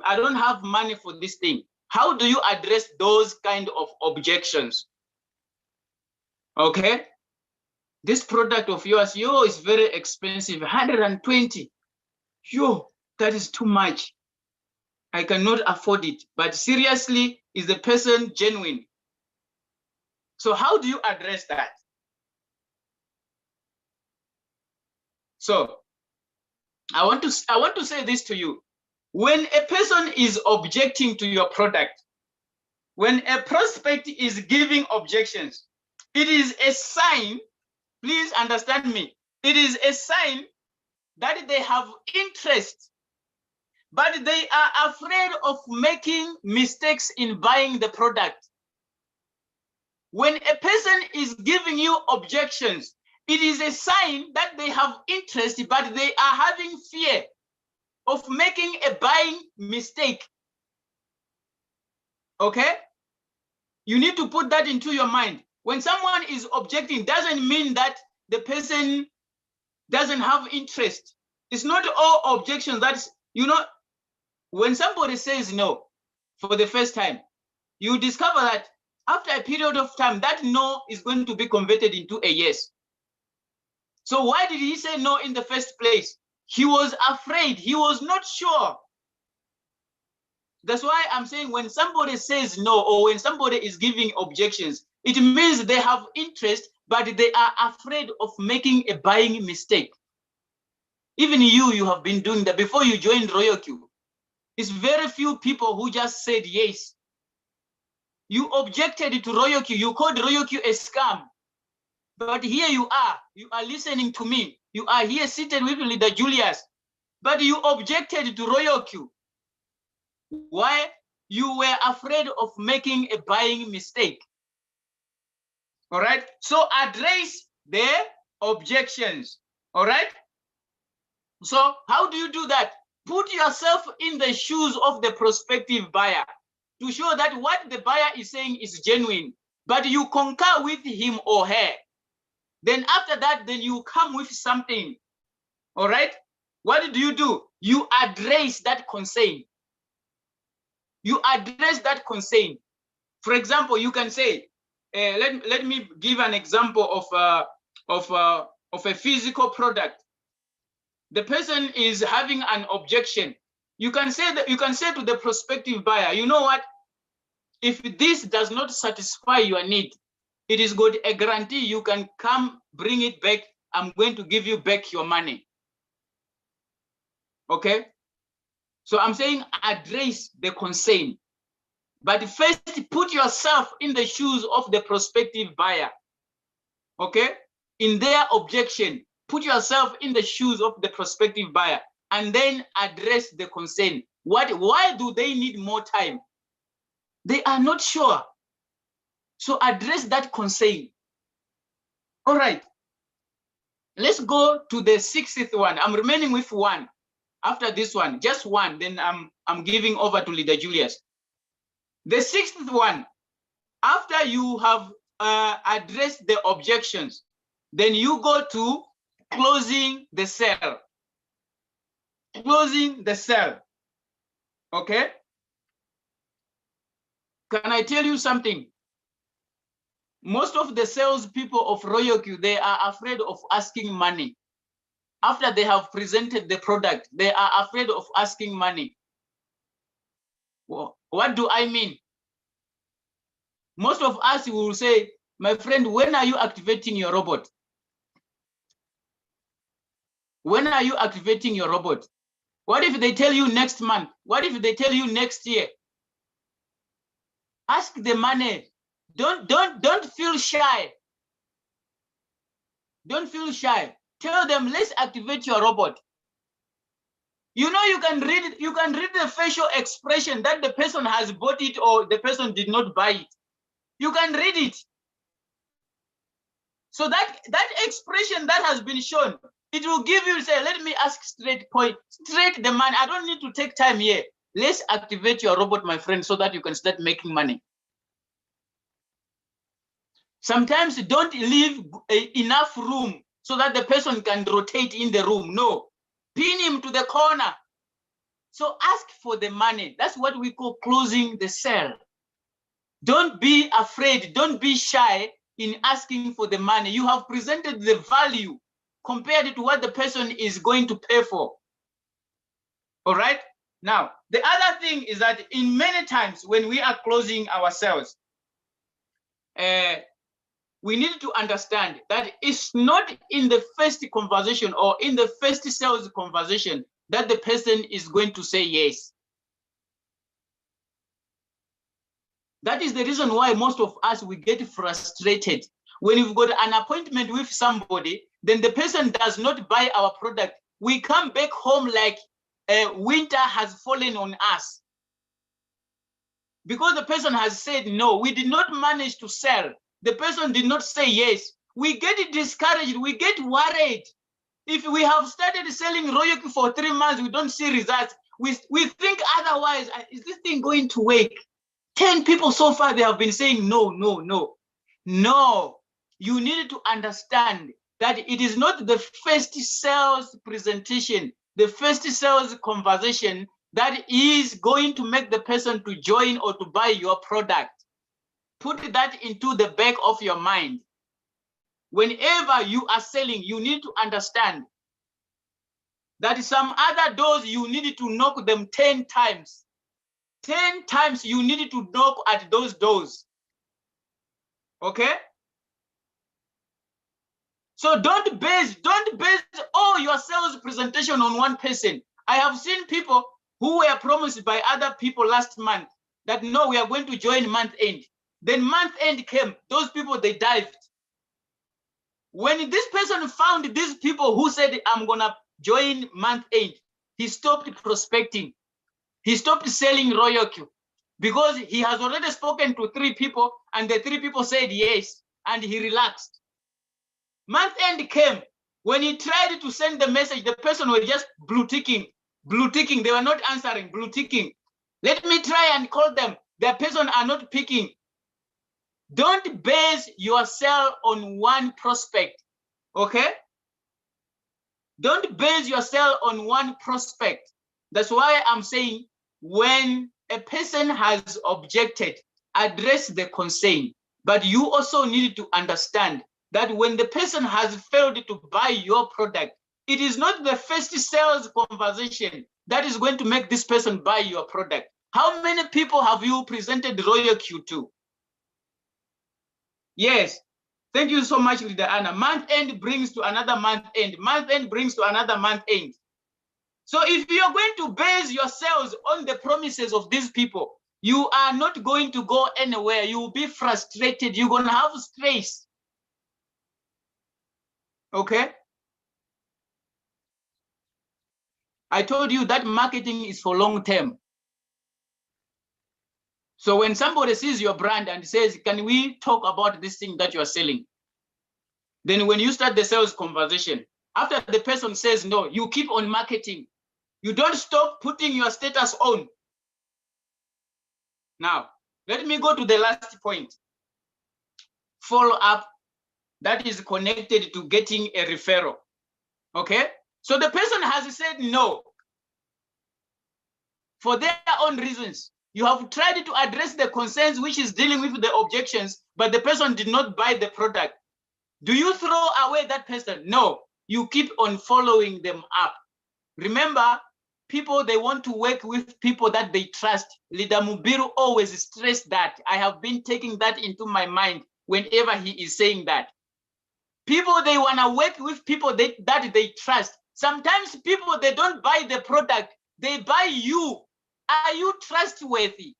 I don't have money for this thing. How do you address those kind of objections? Okay, this product of yours, is very expensive, 120. That is too much. I cannot afford it. But seriously, is the person genuine? So how do you address that? So I want to say this to you. When a person is objecting to your product, when a prospect is giving objections, it is a sign, please understand me, it is a sign that they have interest, but they are afraid of making mistakes in buying the product. When a person is giving you objections, it is a sign that they have interest, but they are having fear of making a buying mistake. Okay? You need to put that into your mind. When someone is objecting, doesn't mean that the person doesn't have interest. It's not all objections. That's, when somebody says no for the first time, you discover that after a period of time, that no is going to be converted into a yes. So why did he say no in the first place? He was afraid. He was not sure. That's why I'm saying when somebody says no, or when somebody is giving objections, it means they have interest, but they are afraid of making a buying mistake. Even you have been doing that before you joined Royalq. It's very few people who just said yes. You objected to Royalq. You called Royalq a scam. But here you are listening to me. You are here seated with Leader Julius, but you objected to Royalq. Why? You were afraid of making a buying mistake. All right. So address the objections. All right. So how do you do that? Put yourself in the shoes of the prospective buyer to show that what the buyer is saying is genuine, but you concur with him or her. Then after that, then you come with something. All right. What do? You address that concern. You address that concern. For example, you can say, let me give an example of a physical product. the person is having an objection, you can say to the prospective buyer, you know what? If this does not satisfy your need, it is good a guarantee you can come bring it back. I'm going to give you back your money. Okay? So I'm saying address the concern. But first, put yourself in the shoes of the prospective buyer. Okay? In their objection, put yourself in the shoes of the prospective buyer and then address the concern. Why do they need more time? They are not sure. So address that concern. All right. Let's go to the 6th one. I'm remaining with one. After this one, just one, then I'm giving over to Leader Julius. The 6th one, after you have addressed the objections, then you go to closing the sale. Closing the sale. Okay? Can I tell you something? Most of the salespeople of Royalq, they are afraid of asking money. After they have presented the product, they are afraid of asking money. Well, what do I mean? Most of us will say, my friend, when are you activating your robot? When are you activating your robot? What if they tell you next month? What if they tell you next year? Ask the money. Don't feel shy. Don't feel shy. Tell them, let's activate your robot. You know, you can read the facial expression that the person has bought it or the person did not buy it. You can read it. So that expression that has been shown, it will give you, say, let me ask straight the man. I don't need to take time here. Let's activate your robot, my friend, so that you can start making money. Sometimes don't leave enough room so that the person can rotate in the room. No, pin him to the corner. So ask for the money. That's what we call closing the sale. Don't be afraid. Don't be shy in asking for the money. You have presented the value compared to what the person is going to pay for. All right? Now, the other thing is that in many times when we are closing our sales, we need to understand that it's not in the first conversation or in the first sales conversation that the person is going to say yes. That is the reason why most of us, we get frustrated. When you've got an appointment with somebody, then the person does not buy our product. We come back home like winter has fallen on us. Because the person has said no, we did not manage to sell. The person did not say yes. We get discouraged, we get worried. If we have started selling Royalq for 3 months, we don't see results. We think otherwise, is this thing going to work? 10 people so far, they have been saying no, no, no. No, you need to understand that it is not the first sales presentation, the first sales conversation that is going to make the person to join or to buy your product. Put that into the back of your mind. Whenever you are selling, you need to understand that some other doors, you need to knock them 10 times. 10 times you need to knock at those doors. Okay? So don't base all your sales presentation on one person. I have seen people who were promised by other people last month that no, we are going to join month end. Then month end came, those people, they dived. When this person found these people who said, I'm gonna join month end, he stopped prospecting. He stopped selling Royalq because he has already spoken to 3 people and the 3 people said yes, and he relaxed. Month end came. When he tried to send the message, the person was just blue ticking. They were not answering, blue ticking. Let me try and call them. The person are not picking. Don't base your sale on one prospect, okay? Don't base your sale on one prospect. That's why I'm saying when a person has objected, address the concern. But you also need to understand that when the person has failed to buy your product, It is not the first sales conversation that is going to make this person buy your product. How many people have you presented Royalq to? Yes. Thank you so much, Leader Anna. Month end brings to another month end. Month end brings to another month end. So if you're going to base your sales on the promises of these people, you are not going to go anywhere. You will be frustrated. You're going to have stress. Okay? I told you that marketing is for long term. So when somebody sees your brand and says, can we talk about this thing that you're selling? Then when you start the sales conversation, after the person says no, you keep on marketing. You don't stop putting your status on. Now, let me go to the last point. Follow up that is connected to getting a referral. Okay? So the person has said no for their own reasons. You have tried to address the concerns which is dealing with the objections, but the person did not buy the product. Do you throw away that person? No. You keep on following them up. Remember, people, they want to work with people that they trust. Leader Mubiru always stressed that. I have been taking that into my mind whenever he is saying that. People, they want to work with people that they trust. Sometimes people, they don't buy the product, they buy you. Are you trustworthy?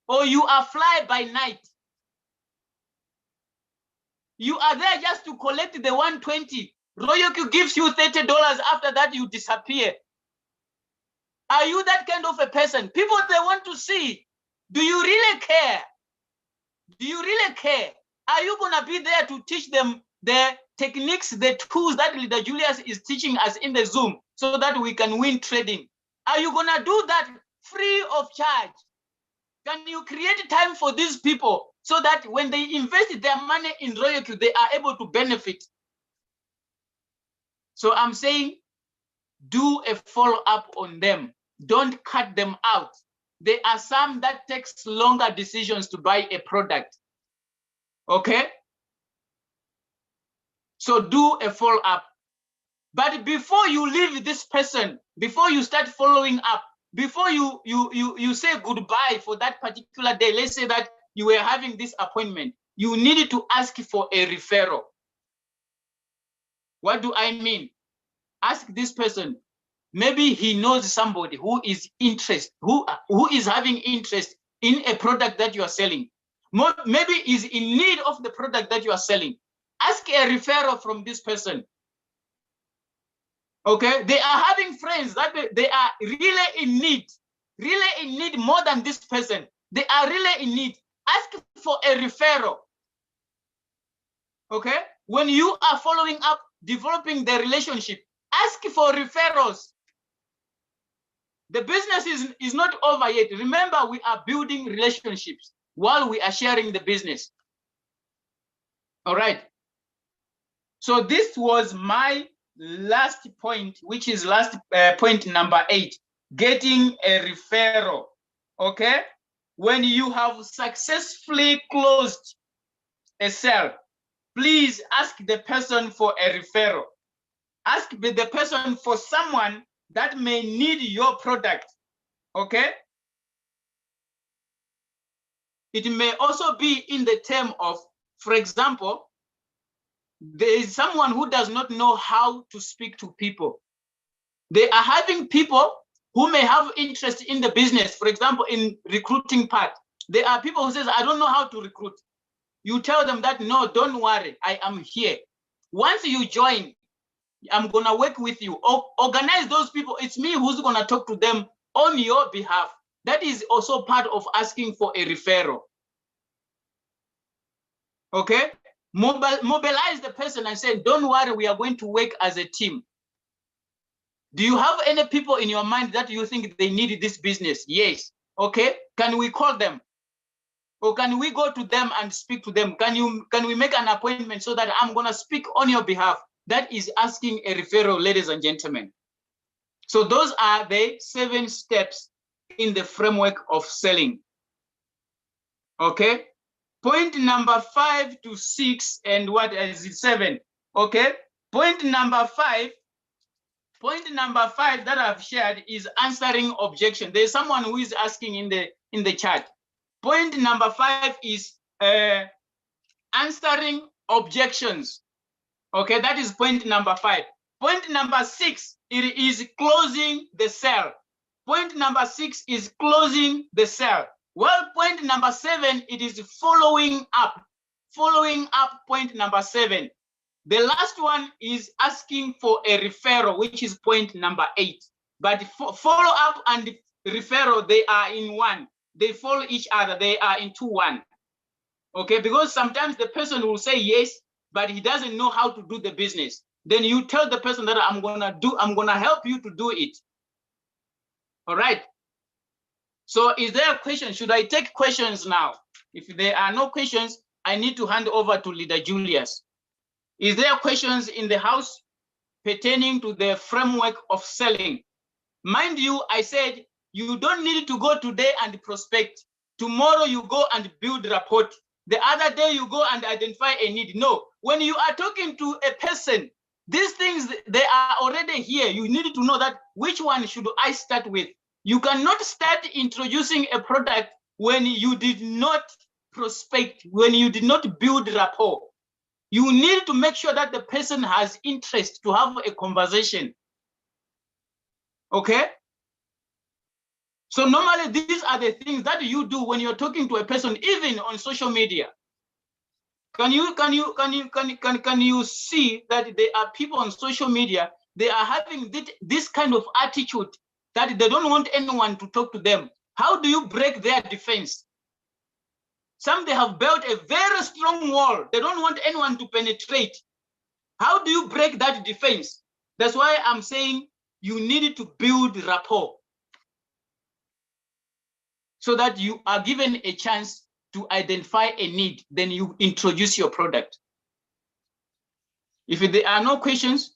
Or you are fly by night? You are there just to collect the 120. Royalq gives you $30. After that, you disappear. Are you that kind of a person? People, they want to see. Do you really care? Do you really care? Are you going to be there to teach them the techniques, the tools that Leader Julius is teaching us in the Zoom so that we can win trading? Are you going to do that free of charge? Can you create time for these people so that when they invest their money in Royalq, they are able to benefit? So I'm saying, do a follow-up on them. Don't cut them out. There are some that takes longer decisions to buy a product. Okay? So do a follow-up. But before you leave this person, before you start following up, before you say goodbye for that particular day, let's say that you were having this appointment, you needed to ask for a referral. What do I mean? Ask this person. Maybe he knows somebody who is interested, who is having interest in a product that you are selling. Maybe is in need of the product that you are selling. Ask a referral from this person. Okay, they are having friends that they are really in need more than this person. They are really in need. Ask for a referral. Okay, when you are following up, developing the relationship, ask for referrals. The business is not over yet. Remember, we are building relationships while we are sharing the business. All right. So this was my last point, which is point number 8, getting a referral. Okay. When you have successfully closed a sale, please ask the person for a referral. Ask the person for someone that may need your product. Okay. It may also be in the term of, for example, there is someone who does not know how to speak to people. They are having people who may have interest in the business. For example, in recruiting part, there are people who says, I don't know how to recruit. You tell them that, no, don't worry, I am here. Once you join, I'm gonna work with you. Organize those people. It's me who's gonna talk to them on your behalf. That is also part of asking for a referral. Okay? Mobilize the person and say, don't worry, we are going to work as a team. Do you have any people in your mind that you think they need this business? Yes. Okay. Can we call them? Or can we go to them and speak to them? Can we make an appointment so that I'm going to speak on your behalf? That is asking a referral, ladies and gentlemen. So those are the 7 steps in the framework of selling. Okay. Point number 5 to 6 and what is it, 7? Okay. Point number 5 Point number 5 that I've shared is answering objection. There's someone who is asking in the chat. Point number 5 is answering objections. Okay, that is point number 5. Point number 6, it is closing the sale. Point number 6 is closing the sale. Well, point number 7, it is following up. Following up, point number 7. The last one is asking for a referral, which is point number 8. But follow up and referral, they are in one. They follow each other. They are into one. Okay, because sometimes the person will say yes, but he doesn't know how to do the business. Then you tell the person that I'm gonna help you to do it. All right. So is there a question? Should I take questions now? If there are no questions, I need to hand over to Leader Julius. Is there questions in the house pertaining to the framework of selling? Mind you, I said you don't need to go today and prospect. Tomorrow you go and build rapport. The other day you go and identify a need. No, when you are talking to a person, these things, they are already here. You need to know that which one should I start with. You cannot start introducing a product when you did not prospect, when you did not build rapport. You need to make sure that the person has interest to have a conversation. Okay? So normally these are the things that you do when you're talking to a person, even on social media. Can you see that there are people on social media, they are having this kind of attitude that they don't want anyone to talk to them? How do you break their defense? Some, they have built a very strong wall. They don't want anyone to penetrate. How do you break that defense? That's why I'm saying you need to build rapport so that you are given a chance to identify a need, then you introduce your product. If there are no questions,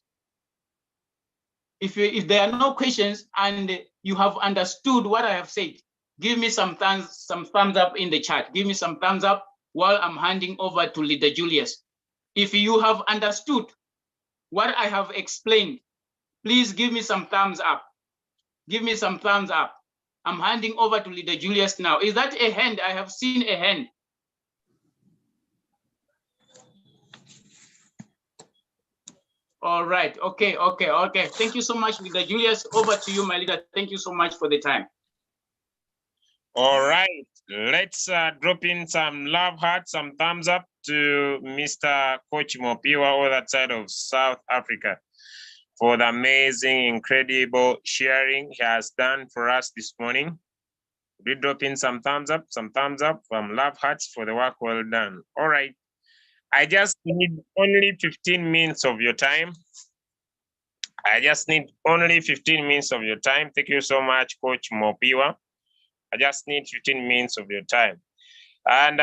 if there are no questions and you have understood what I have said, give me some thumbs up in the chat. Give me some thumbs up while I'm handing over to Leader Julius. If you have understood what I have explained, please give me some thumbs up. Give me some thumbs up. I'm handing over to Leader Julius now. Is that a hand? I have seen a hand. All right. Okay. Thank you so much, Leader Julius. Over to you, my leader. Thank you so much for the time. All right. Let's drop in some love hearts, some thumbs up to Mr. Coach Mopiwa on that side of South Africa for the amazing, incredible sharing he has done for us this morning. We drop in some thumbs up, some love hearts for the work well done. All right. I just need only 15 minutes of your time. I just need only 15 minutes of your time. Thank you so much, Coach Mopiwa. I just need 15 minutes of your time. And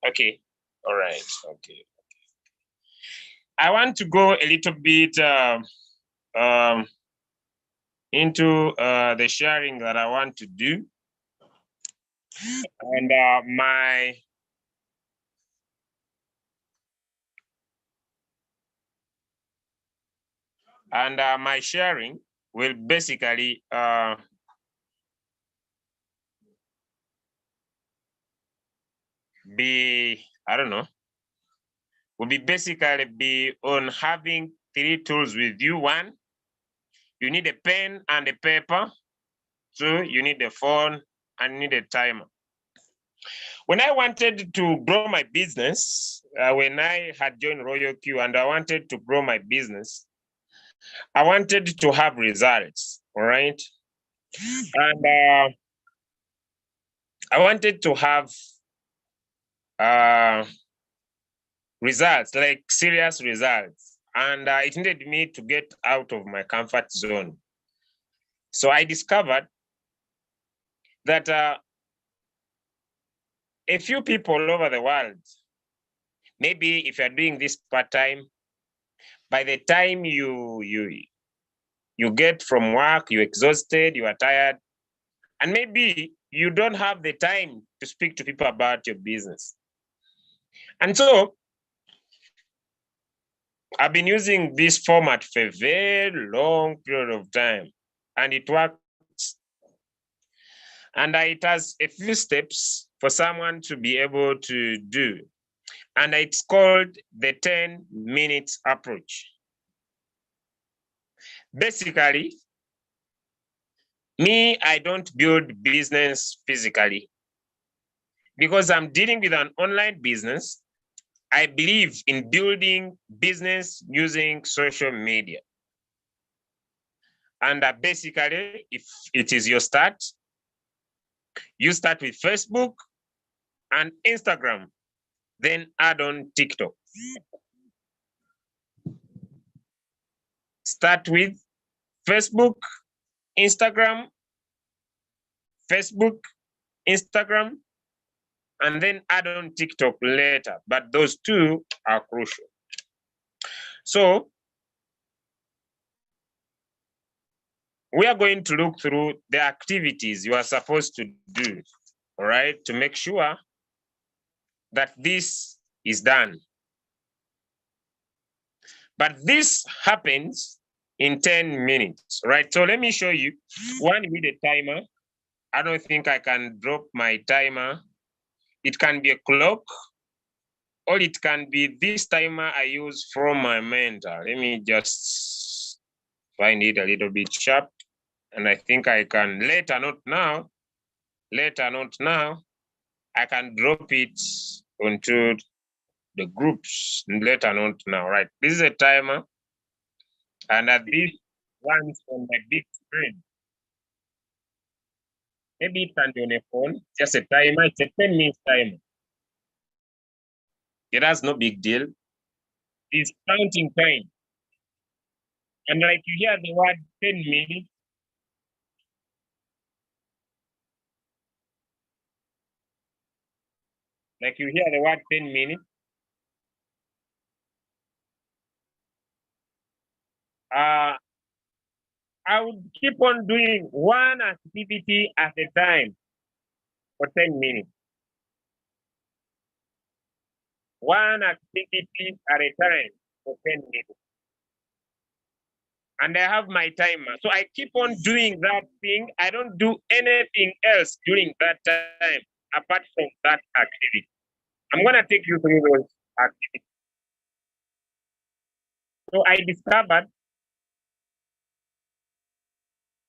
okay, all right, okay. I want to go a little bit into the sharing that I want to do. And my sharing will basically basically be on having 3 tools with you. 1, you need a pen and a paper. 2, you need a phone and you need a timer. When I wanted to grow my business, when I had joined Royalq and I wanted to grow my business, I wanted to have results, all right? And I wanted to have results, like serious results. And it needed me to get out of my comfort zone. So I discovered that a few people all over the world, maybe if you're doing this part-time, by the time you get from work, you're exhausted, you are tired, and maybe you don't have the time to speak to people about your business. And so I've been using this format for a very long period of time, and it works. And it has a few steps for someone to be able to do. And it's called the 10 minutes approach. Basically, me, I don't build business physically because I'm dealing with an online business. I believe in building business using social media. And basically, if it is your start, you start with Facebook and Instagram, then add on TikTok. Start with Facebook, Instagram, Facebook, Instagram, and then add on TikTok later. But those two are crucial. So we are going to look through the activities you are supposed to do, all right, to make sure that this is done. But this happens in 10 minutes, right? So let me show you one with a timer. I don't think I can drop my timer. It can be a clock, or it can be this timer I use from my mentor. Let me just find it a little bit sharp. And I think I can later, not now, I can drop it onto the groups later, not now, right? This is a timer. And at this runs on my big screen. Maybe it can be on a phone, just a timer. It's a 10 minutes timer. It has no big deal. It's counting time. And like you hear the word 10 minutes, like you hear the word 10 minutes, I would keep on doing one activity at a time for 10 minutes. One activity at a time for 10 minutes. And I have my timer. So I keep on doing that thing. I don't do anything else during that time apart from that activity. I'm going to take you through those activities. So I discovered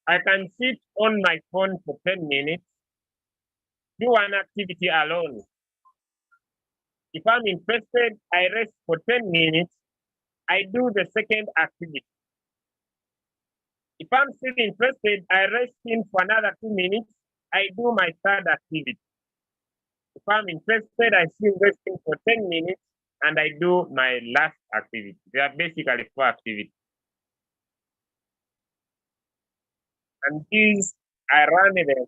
I can sit on my phone for 10 minutes, do an activity alone. If I'm interested, I rest for 10 minutes, I do the second activity. If I'm still interested, I rest in for another 2 minutes, I do my third activity. If I'm interested, I still resting for 10 minutes and I do my last activity. They are basically 4 activities. And these, I run them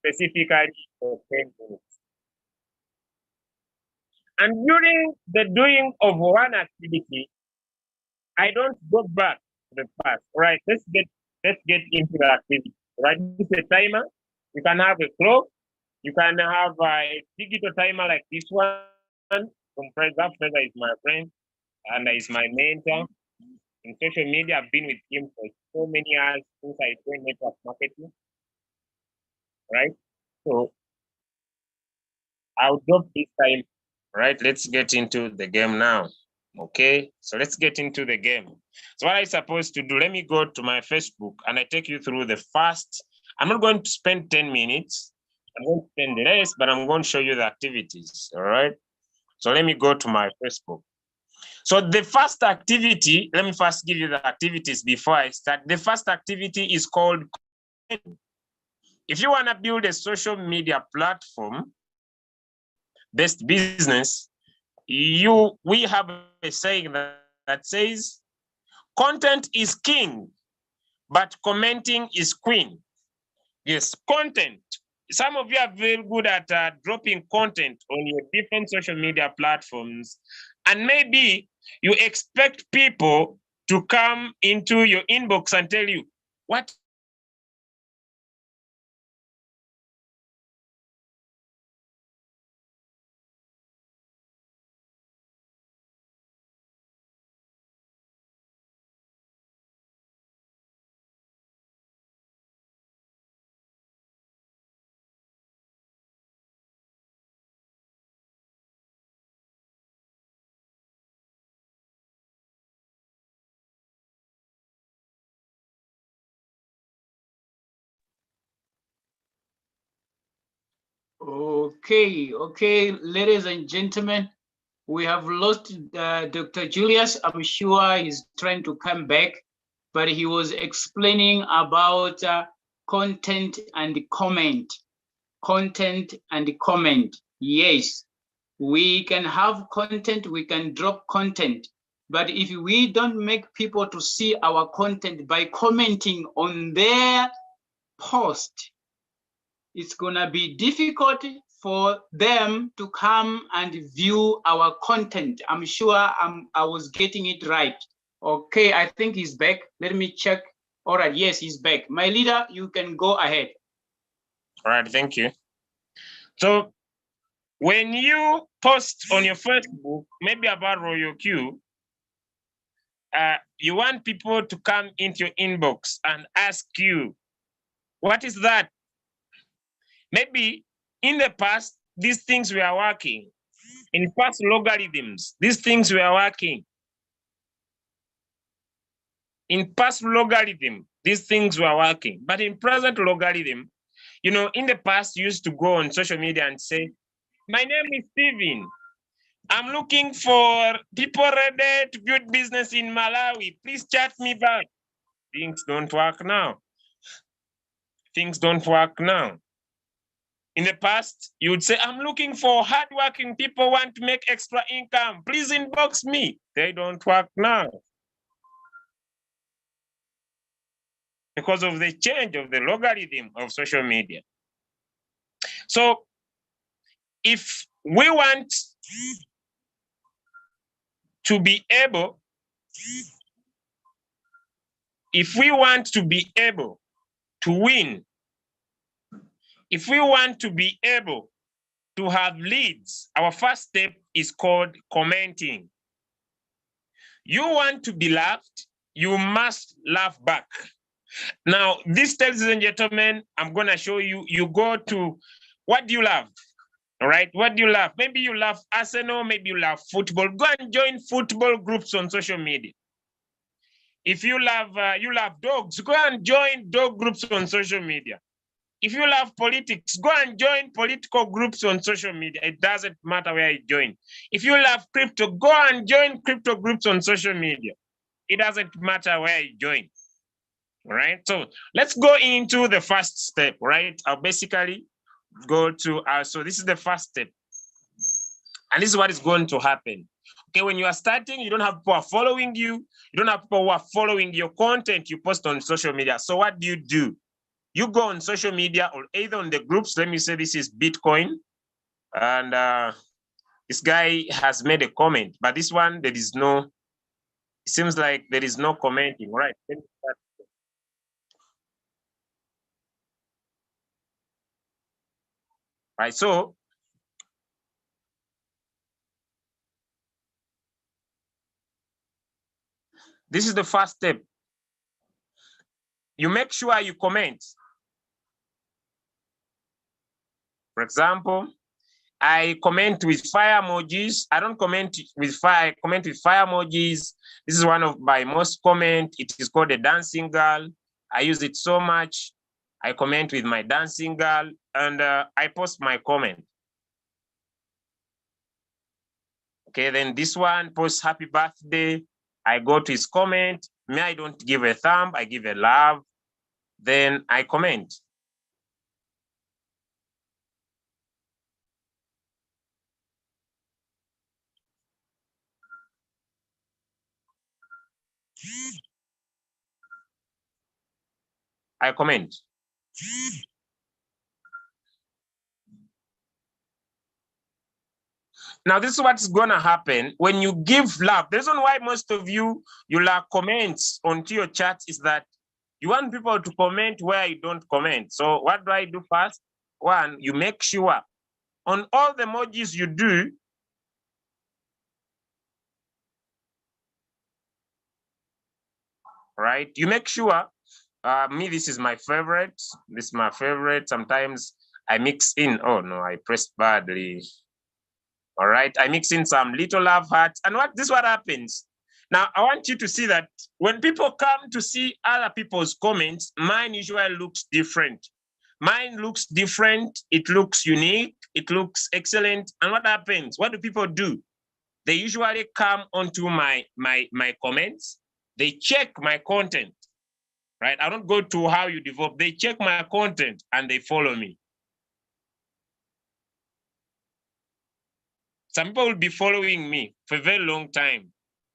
specifically for 10 minutes. And during the doing of one activity, I don't go back to the past. Right? Let's get into the activity. Right? This is a timer. You can have a clock. You can have a digital timer like this one from Fraser. Fraser is my friend and is my mentor in social media. I've been with him for so many years since I joined network marketing. Right? So I'll drop this time. Right? Let's get into the game now. Okay, so let's get into the game. So what I'm supposed to do, let me go to my Facebook and I take you through the first. I'm not going to spend 10 minutes. I'm going to spend less, but I'm going to show you the activities. All right. So let me go to my Facebook. So the first activity, let me first give you the activities before I start. The first activity is called content. If you want to build a social media platform based business, we have a saying that says content is king, but commenting is queen. Yes, content. Some of you are very good at dropping content on your different social media platforms. And maybe you expect people to come into your inbox and tell you, what Okay, ladies and gentlemen, we have lost Dr. Julius. I'm sure he's trying to come back, but he was explaining about content and comment. Content and comment. Yes, we can have content, we can drop content, but if we don't make people to see our content by commenting on their post, it's gonna be difficult for them to come and view our content. I'm sure I was getting it right. Okay, I think he's back. Let me check. All right, yes, he's back. My leader, you can go ahead. All right, thank you. So when you post on your Facebook, maybe about Royalq, you want people to come into your inbox and ask you, what is that? Maybe in the past, these things were working. In past logarithms, these things were working. In past logarithm, these things were working. But in present logarithm, in the past, you used to go on social media and say, my name is Steven. I'm looking for people ready to build business in Malawi. Please chat me back. Things don't work now. Things don't work now. In the past, you would say, I'm looking for hardworking people who want to make extra income. Please inbox me. They don't work now. Because of the change of the logarithm of social media. So if we want to be able, to win, if we want to be able to have leads, our first step is called commenting. You want to be loved, you must love back. Now, this, ladies and gentlemen, I'm going to show you, you go to, what do you love? All right, what do you love? Maybe you love Arsenal, maybe you love football. Go and join football groups on social media. If you love dogs, go and join dog groups on social media. If you love politics, go and join political groups on social media. It doesn't matter where you join. If you love crypto, go and join crypto groups on social media. It doesn't matter where you join. All right, so let's go into the first step, right? I'll basically go to, so this is the first step. And this is what is going to happen. Okay, when you are starting, you don't have people who are following you. You don't have people who are following your content you post on social media. So what do? You go on social media or either on the groups. Let me say this is Bitcoin. And this guy has made a comment, but this one, there is no, it seems like there is no commenting, right? Right, so this is the first step. You make sure you comment. For example, I comment with fire emojis. I don't comment with fire, I comment with fire emojis. This is one of my most comment. It is called a dancing girl. I use it so much. I comment with my dancing girl and I post my comment. Okay, then this one posts happy birthday. I go to his comment. Me, I don't give a thumb, I give a love. Then I comment. I comment. Now, this is what's gonna happen when you give love. The reason why most of you lack comments onto your chats is that you want people to comment where you don't comment. So what do I do first? One, you make sure on all the emojis you do, right? You make sure, me, this is my favorite. This is my favorite. Sometimes I mix in, oh no, I pressed badly. All right, I mix in some little love hearts. And this is what happens. Now, I want you to see that when people come to see other people's comments, mine usually looks different. Mine looks different. It looks unique. It looks excellent. And what happens? What do people do? They usually come onto my comments. They check my content, right? I don't go to how you develop. They check my content and they follow me. Some people will be following me for a very long time,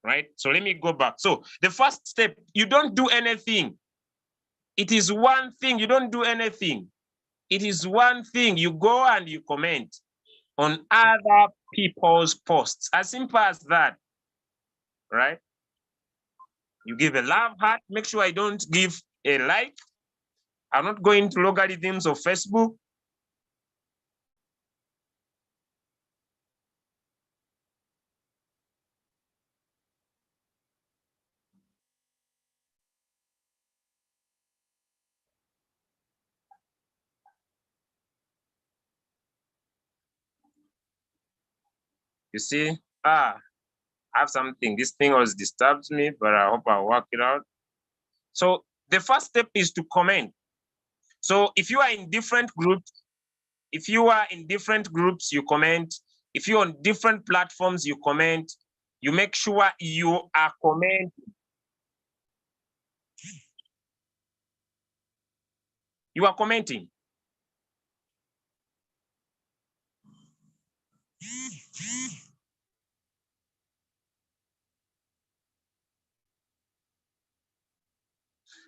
right? So let me go back. So the first step, you don't do anything. It is one thing, you don't do anything. It is one thing, you go and you comment on other people's posts. As simple as that, right? You give a love heart, make sure I don't give a like. I'm not going to logarithms of Facebook. You see, I have something. This thing was disturbed me, but I hope I'll work it out. So the first step is to comment. So if you are in different groups, you comment. If you're on different platforms, you comment. You make sure you are commenting. You are commenting.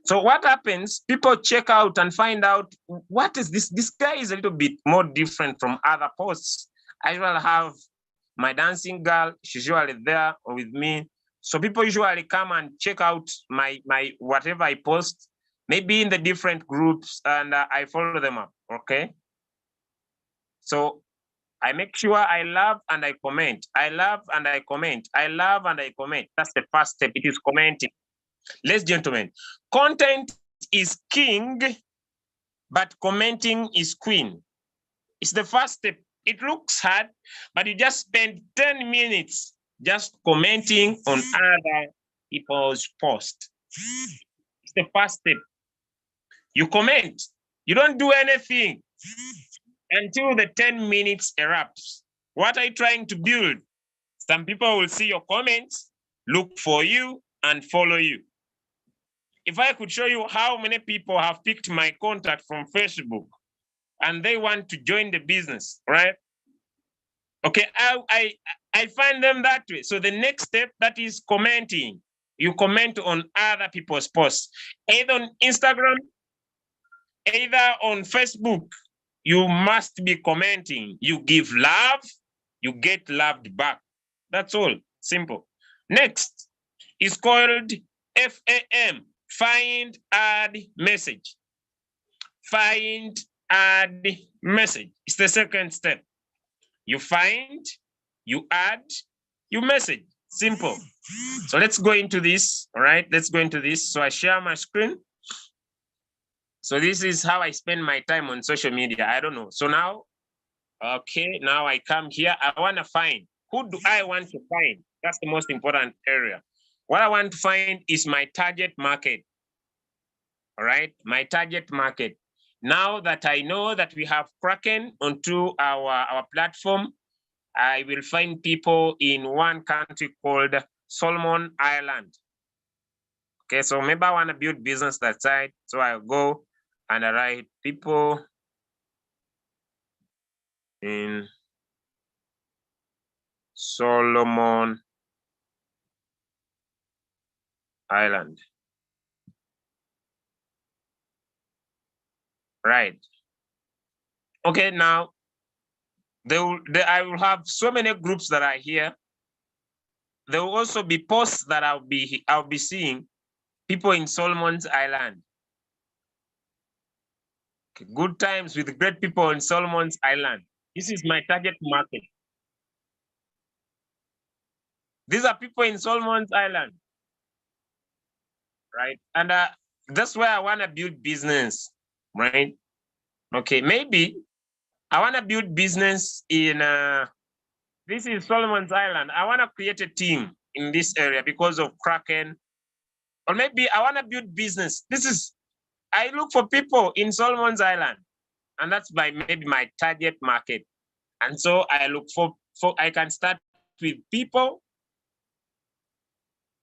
So what happens? People check out and find out, what is this? This guy is a little bit more different from other posts. I usually have my dancing girl. She's usually there with me. So people usually come and check out my whatever I post, maybe in the different groups, and I follow them up. Okay. So I make sure I love and I comment. I love and I comment. I love and I comment. That's the first step. It is commenting. Ladies and gentlemen, content is king, but commenting is queen. It's the first step. It looks hard, but you just spend 10 minutes just commenting on other people's posts. It's the first step. You comment. You don't do anything until the 10 minutes erupts. What are you trying to build? Some people will see your comments, look for you, and follow you. If I could show you how many people have picked my contact from Facebook and they want to join the business, right? Okay, I find them that way. So the next step, that is commenting. You comment on other people's posts, either on Instagram, either on Facebook. You must be commenting. You give love, you get loved back. That's all, simple. Next is called FAM, find, add, message. Find, add, message. It's the second step. You find, you add, you message. Simple. So let's go into this, all right? Let's go into this. So I share my screen. So this is how I spend my time on social media. I don't know. So now, okay, now I come here. I want to find. Who do I want to find? That's the most important area. What I want to find is my target market. All right, my target market. Now that I know that we have Kraken onto our platform, I will find people in one country called Solomon Island. Okay, so maybe I want to build business that side. So I'll go and I write people in Solomon Island. Right. Okay, now I will have so many groups that are here. There will also be posts that I'll be seeing people in Solomon's Island. Okay, good times with great people in Solomon's Island. This is my target market. These are people in Solomon's Island, right? And that's where I want to build business, right? Okay, maybe I want to build business in, this is Solomon's Island. I want to create a team in this area because of Kraken. Or maybe I want to build business. I look for people in Solomon's Island. And that's maybe my target market. And so I look for I can start with people.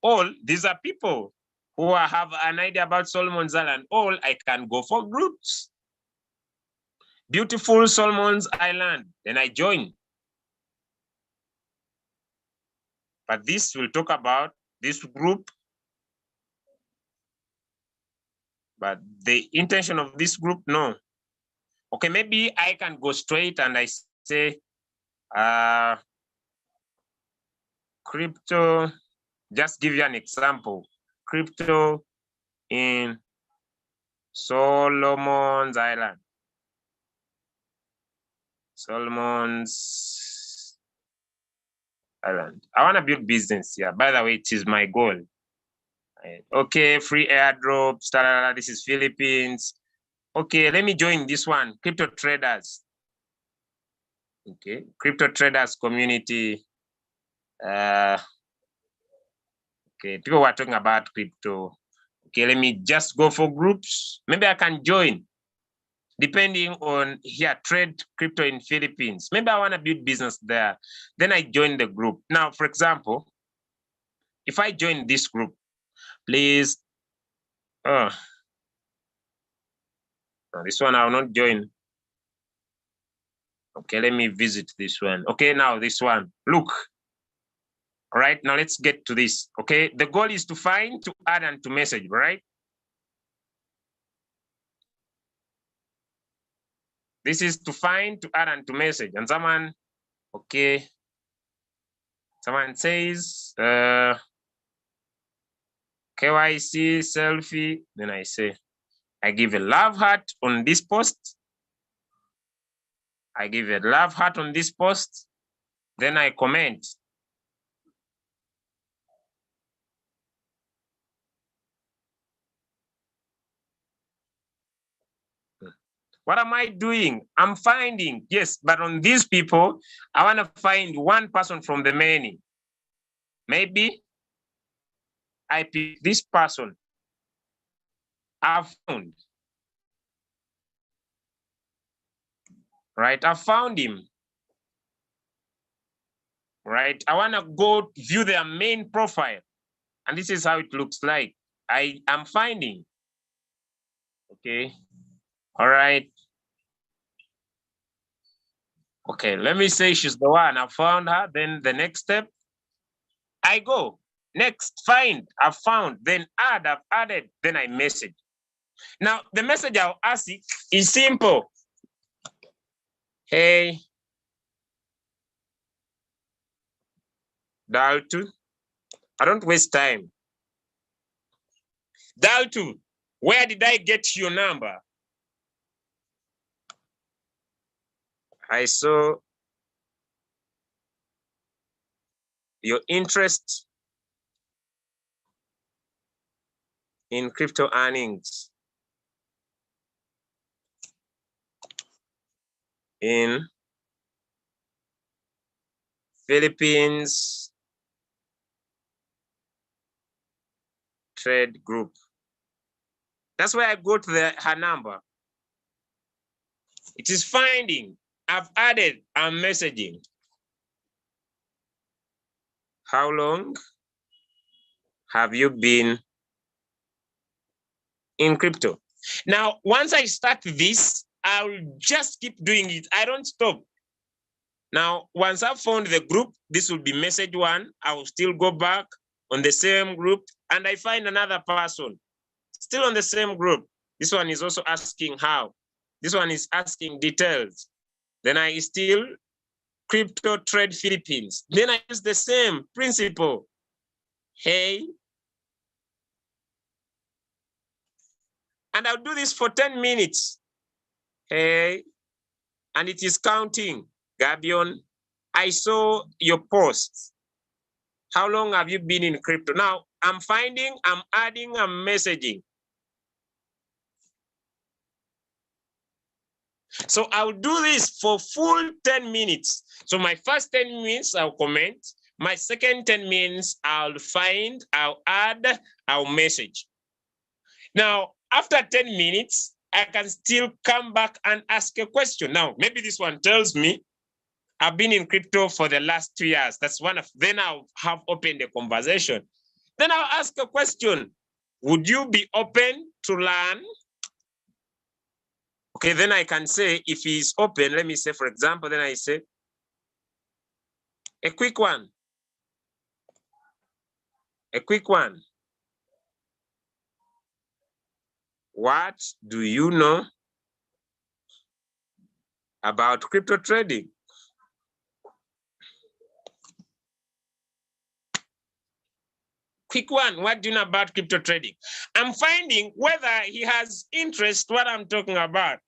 All these are people who have an idea about Solomon's Island. All I can go for groups. Beautiful Solomon's Island. Then I join. But this will talk about this group. But the intention of this group, no. Okay, maybe I can go straight and I say, crypto, just give you an example. Crypto in Solomon's Island. Solomon's Island. I want to build business here. By the way, it is my goal. Okay, free airdrop, this is Philippines. Okay, let me join this one, crypto traders. Okay, crypto traders community. Okay, people were talking about crypto. Okay, let me just go for groups. Maybe I can join, depending on here, trade crypto in Philippines. Maybe I want to build business there. Then I join the group. Now, for example, if I join this group, please, no, this one I will not join. Okay, let me visit this one. Okay, now this one, look. All right, now let's get to this. Okay, the goal is to find, to add, and to message, right? This is to find, to add, and to message. And someone, okay, someone says, KYC, selfie. Then I say, I give a love heart on this post. I give a love heart on this post. Then I comment. What am I doing? I'm finding, yes, but on these people, I want to find one person from the many. Maybe I pick this person. I've found. Right, I found him. Right, I want to go view their main profile. And this is how it looks like. I am finding. Okay, all right. Okay, let me say she's the one. I found her. Then the next step, I go. Next, find, I've found. Then add, I've added. Then I message. Now, the message I'll ask is simple. Hey, Daltu, I don't waste time. Daltu, where did I get your number? I saw your interest in crypto earnings in Philippines trade group. That's where I go to her number. It is finding. I've added, I'm messaging. How long have you been in crypto? Now, once I start this, I'll just keep doing it. I don't stop. Now, once I've found the group, this will be message one. I will still go back on the same group and I find another person still on the same group. This one is also asking how. This one is asking details. Then I still crypto trade Philippines. Then I use the same principle. Hey. And I'll do this for 10 minutes. Hey. And it is counting. Gabion, I saw your posts. How long have you been in crypto? Now, I'm finding, I'm adding, I'm messaging. So I'll do this for full 10 minutes. So my first 10 minutes, I'll comment. My second 10 minutes, I'll find, I'll add, I'll message. Now, after 10 minutes, I can still come back and ask a question. Now, maybe this one tells me I've been in crypto for the last 2 years. That's one of, then I'll have opened a conversation. Then I'll ask a question. Would you be open to learn? Okay, then I can say, if he's open, let me say, for example, then I say, a quick one. A quick one. What do you know about crypto trading? Quick one, what do you know about crypto trading? I'm finding whether he has interest what I'm talking about.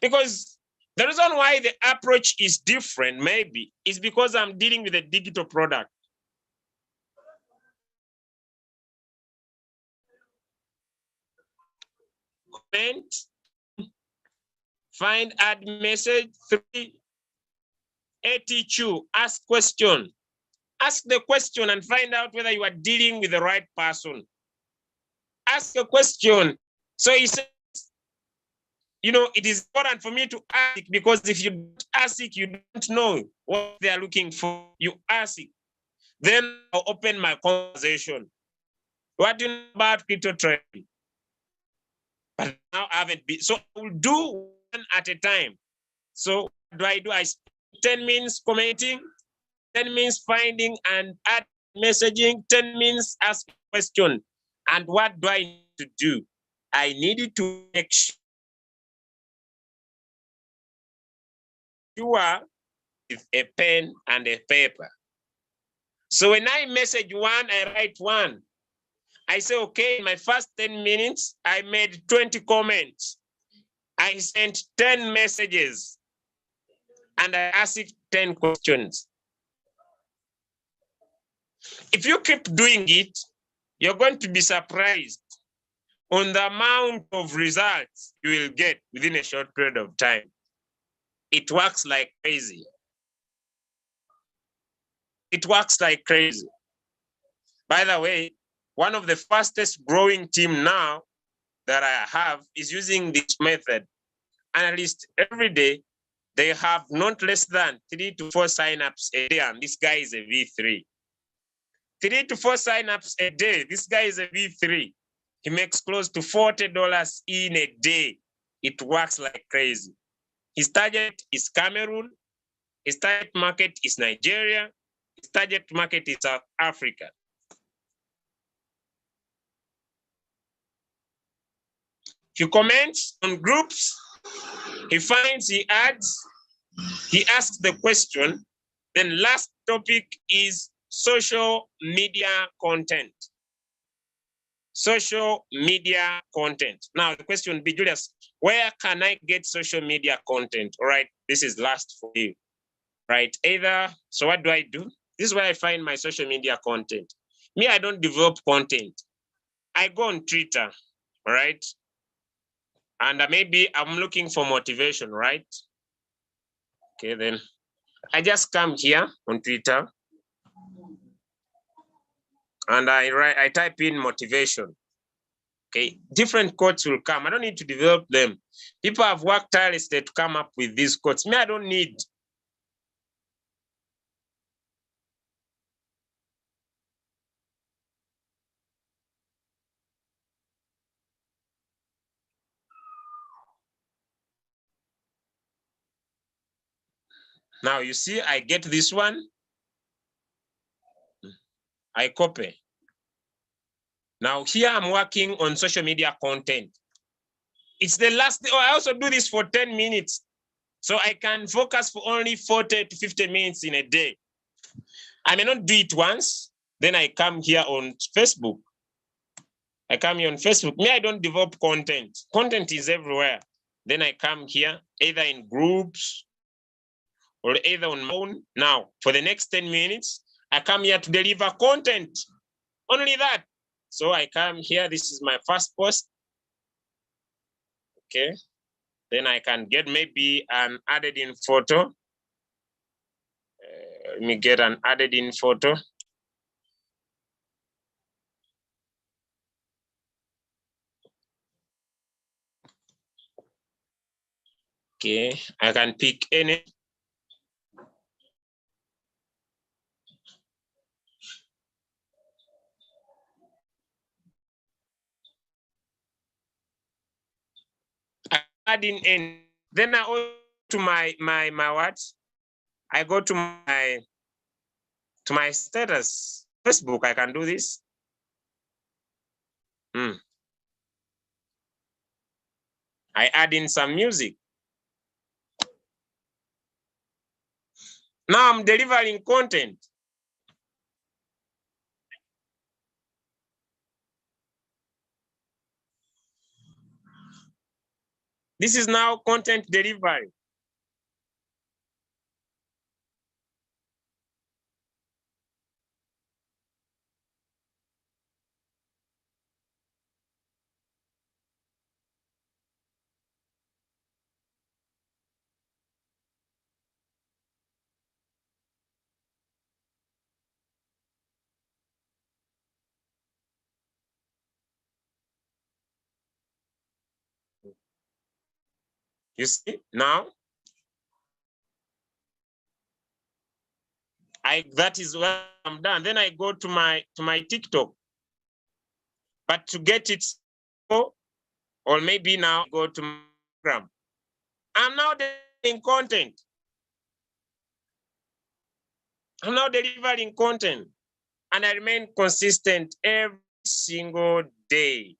Because the reason why the approach is different, maybe, is because I'm dealing with a digital product. Comment, find add message, 3, ATQ, ask question. Ask the question and find out whether you are dealing with the right person. Ask a question. So he says, you know, it is important for me to ask because if you don't ask it, you don't know what they are looking for. You ask it. Then I'll open my conversation. What do you know about crypto trading? But now I haven't been. So I will do one at a time. So what do? I spend 10 minutes commenting, 10 minutes finding and add messaging, 10 minutes asking question. And what do I need to do? I needed to make sure with a pen and a paper. So when I message one, I write one. I say, okay, in my first 10 minutes, I made 20 comments. I sent 10 messages and I asked 10 questions. If you keep doing it, you're going to be surprised on the amount of results you will get within a short period of time. It works like crazy. It works like crazy. By the way, one of the fastest growing team now that I have is using this method. Analysts every day, they have not less than 3 to 4 signups a day, and this guy is a V3. 3 to 4 signups a day. This guy is a V3. He makes close to $40 in a day. It works like crazy. His target is Cameroon. His target market is Nigeria. His target market is South Africa. He comments on groups. He finds, he adds, he asks the question. Then last topic is social media content. Social media content. Now the question would be, Julius, where can I get social media content? All right, this is last for you. Right, either, so what do? This is where I find my social media content. Me, I don't develop content. I go on Twitter, all right? And maybe I'm looking for motivation, right? Okay, then I just come here on Twitter and I type in motivation. Okay, different quotes will come. I don't need to develop them. People have worked tirelessly to come up with these quotes. Me, I don't need. Now you see, I get this one. I copy. Now here I'm working on social media content. It's the last day. Oh, I also do this for 10 minutes. So I can focus for only 40 to 50 minutes in a day. I may not do it once. Then I come here on Facebook. I come here on Facebook. Me, I don't develop content. Content is everywhere. Then I come here, either in groups or either on my own. Now, for the next 10 minutes, I come here to deliver content. Only that. So I come here. This is my first post. Okay. Then I can get maybe an added in photo. Let me get an added in photo. Okay, I can pick any. I add in any. Then I go to my what? I go to my status. Facebook, I can do this. I add in some music. Now I'm delivering content. This is now content delivery. You see, now that is what I'm done. Then I go to my TikTok. But to get it, or maybe now go to my Instagram. I'm now delivering content. I'm now delivering content, and I remain consistent every single day.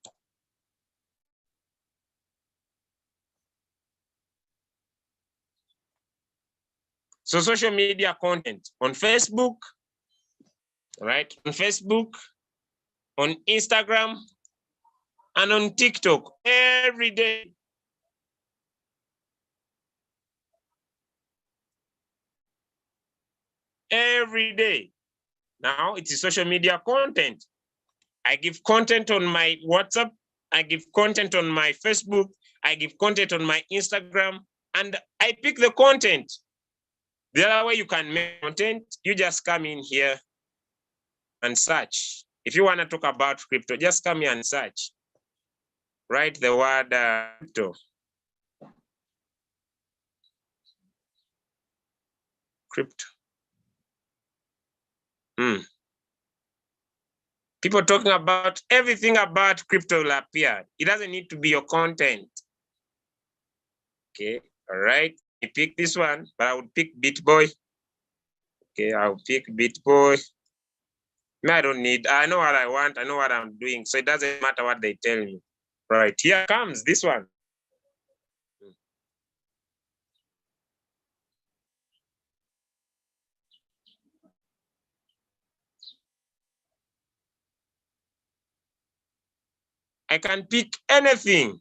So social media content on Facebook, right? On Facebook, on Instagram, and on TikTok every day. Every day. Now it is social media content. I give content on my WhatsApp. I give content on my Facebook. I give content on my Instagram, and I pick the content. The other way you can make content, you just come in here and search. If you want to talk about crypto, just come here and search. Write the word crypto. Crypto. People talking about everything about crypto will appear. It doesn't need to be your content. Okay, all right. I pick this one, but I would pick BitBoy. Okay, I'll pick BitBoy. No, I don't need, I know what I want, I know what I'm doing, so it doesn't matter what they tell me. Right, here comes this one. I can pick anything.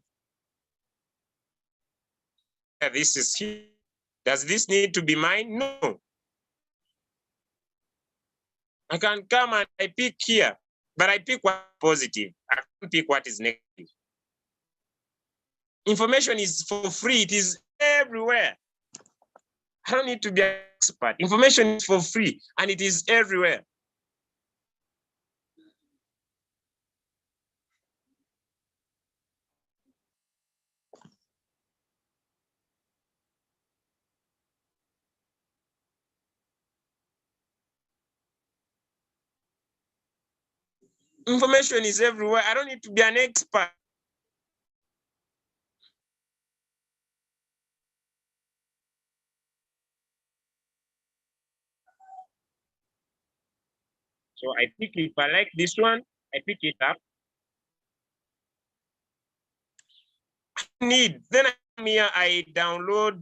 This is here. Does this need to be mine? No. I can come and I pick here, but I pick what positive. I can't pick what is negative. Information is for free. It is everywhere. I don't need to be an expert. Information is for free and it is everywhere. Information is everywhere. I don't need to be an expert. So I pick, if I like this one, I pick it up. Then I come here, I download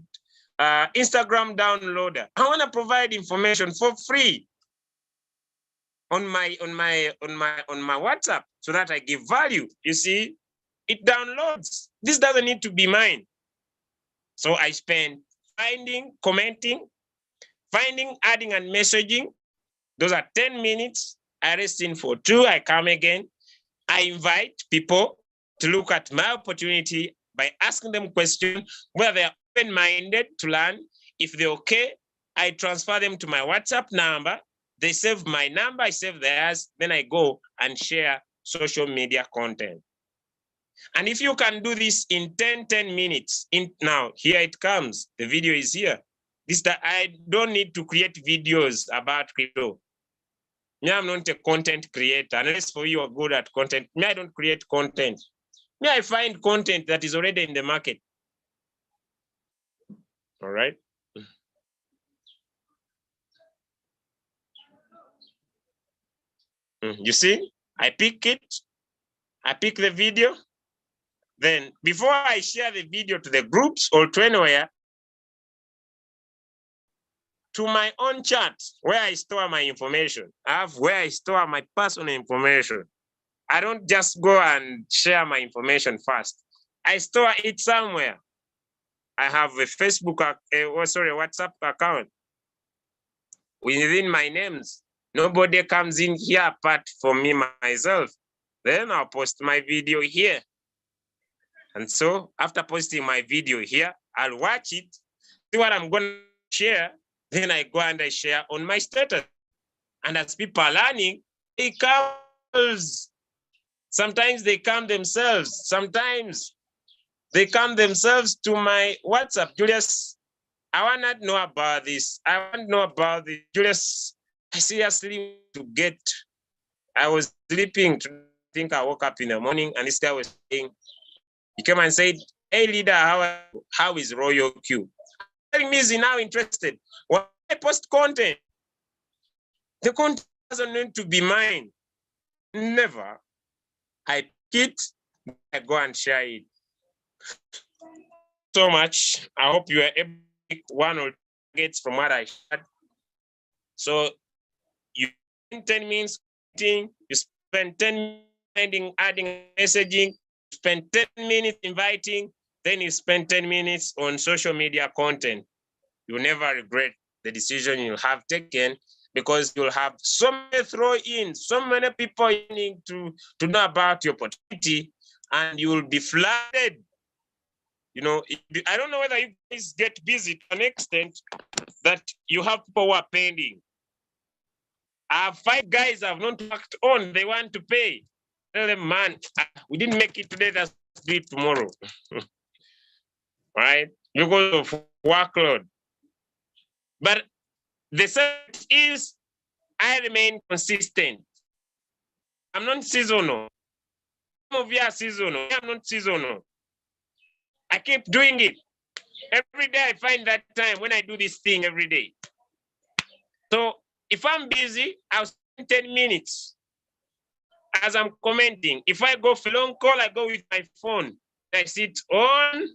Instagram downloader. I want to provide information for free on my WhatsApp so that I give value. You see, it downloads. This doesn't need to be mine. So I spend finding, commenting, finding, adding, and messaging. Those are 10 minutes. I rest in for 2. I come again. I invite people to look at my opportunity by asking them questions, whether they're open-minded to learn. If they're okay, I transfer them to my WhatsApp number. They save my number, I save theirs. Then I go and share social media content. And if you can do this in 10 minutes, now here it comes. The video is here. I don't need to create videos about crypto. Me, I'm not a content creator. Unless for you are good at content. Me, I don't create content. Me, I find content that is already in the market. All right. You see, I pick it. I pick the video. Then before I share the video to the groups or to anywhere, to my own chat where I store my information. I have where I store my personal information. I don't just go and share my information first. I store it somewhere. I have a Facebook, WhatsApp account within my names. Nobody comes in here apart from me, myself. Then I'll post my video here. And so after posting my video here, I'll watch it, see what I'm going to share. Then I go and I share on my status. And as people are learning, it comes. Sometimes they come themselves. Sometimes they come themselves to my WhatsApp. Julius, I want to know about this. I want to know about this. Julius, I seriously I was sleeping. I think I woke up in the morning and this guy was saying, he came and said, hey leader, how is Royalq? Telling me he's now interested. When I post content, the content doesn't need to be mine. Never. I pick it, I go and share it. So much. I hope you are able to pick one or two targets from what I shared. So you spend 10 minutes you spend 10 minutes adding messaging, you spend 10 minutes inviting, then you spend 10 minutes on social media content. You'll never regret the decision you have taken because you'll have so many throw-ins, so many people needing to know about your opportunity, and you'll be flooded. You know, I don't know whether you guys get busy to an extent that you have people who are pending. I have 5 guys I've not worked on, they want to pay. Tell them, man, we didn't make it today, let's do it tomorrow. Right? Because of workload. But the second is I remain consistent. I'm not seasonal. Some of you are seasonal. I'm not seasonal. I keep doing it. Every day I find that time when I do this thing every day. So if I'm busy, I'll spend 10 minutes as I'm commenting. If I go for a long call, I go with my phone. I sit on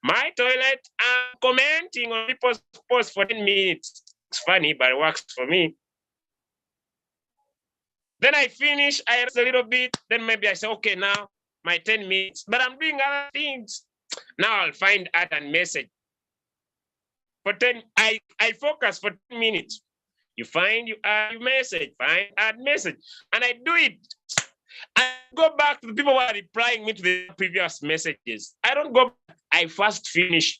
my toilet and commenting on people's posts for 10 minutes. It's funny, but it works for me. Then I finish, I rest a little bit. Then maybe I say, okay, now my 10 minutes, but I'm doing other things. Now I'll find add and message. For 10, I focus for 10 minutes. You find, you add, you message, find, add, message. And I do it. I go back to the people who are replying me to the previous messages. I don't go back. I first finish.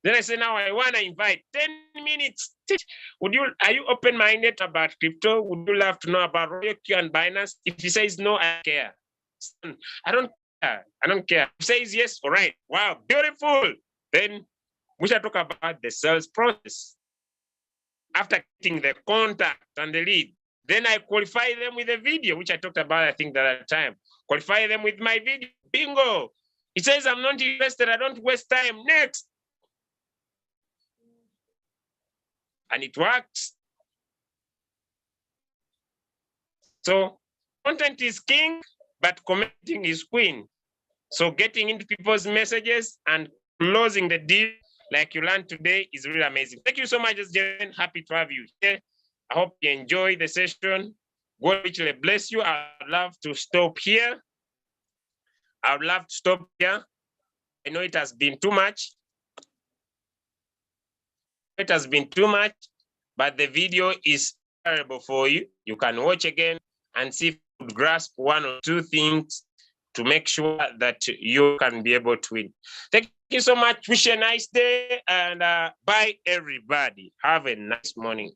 Then I say, now I want to invite 10 minutes. Are you open-minded about crypto? Would you love to know about Royalq and Binance? If he says no, I care. I don't care. I don't care. If he says yes, all right. Wow, beautiful. Then we shall talk about the sales process. After getting the contact and the lead, then I qualify them with a video, which I talked about, I think, the other time. Qualify them with my video. Bingo. He says, I'm not interested. I don't waste time. Next. And it works. So content is king, but commenting is queen. So getting into people's messages and closing the deal like you learned today is really amazing. Thank you so much, Jen. Happy to have you here. I hope you enjoy the session. God richly bless you. I'd love to stop here. I would love to stop here. I know it has been too much. It has been too much, but the video is terrible for you. You can watch again and see if you could grasp one or two things to make sure that you can be able to win. Thank you so much. Wish you a nice day and bye, everybody. Have a nice morning.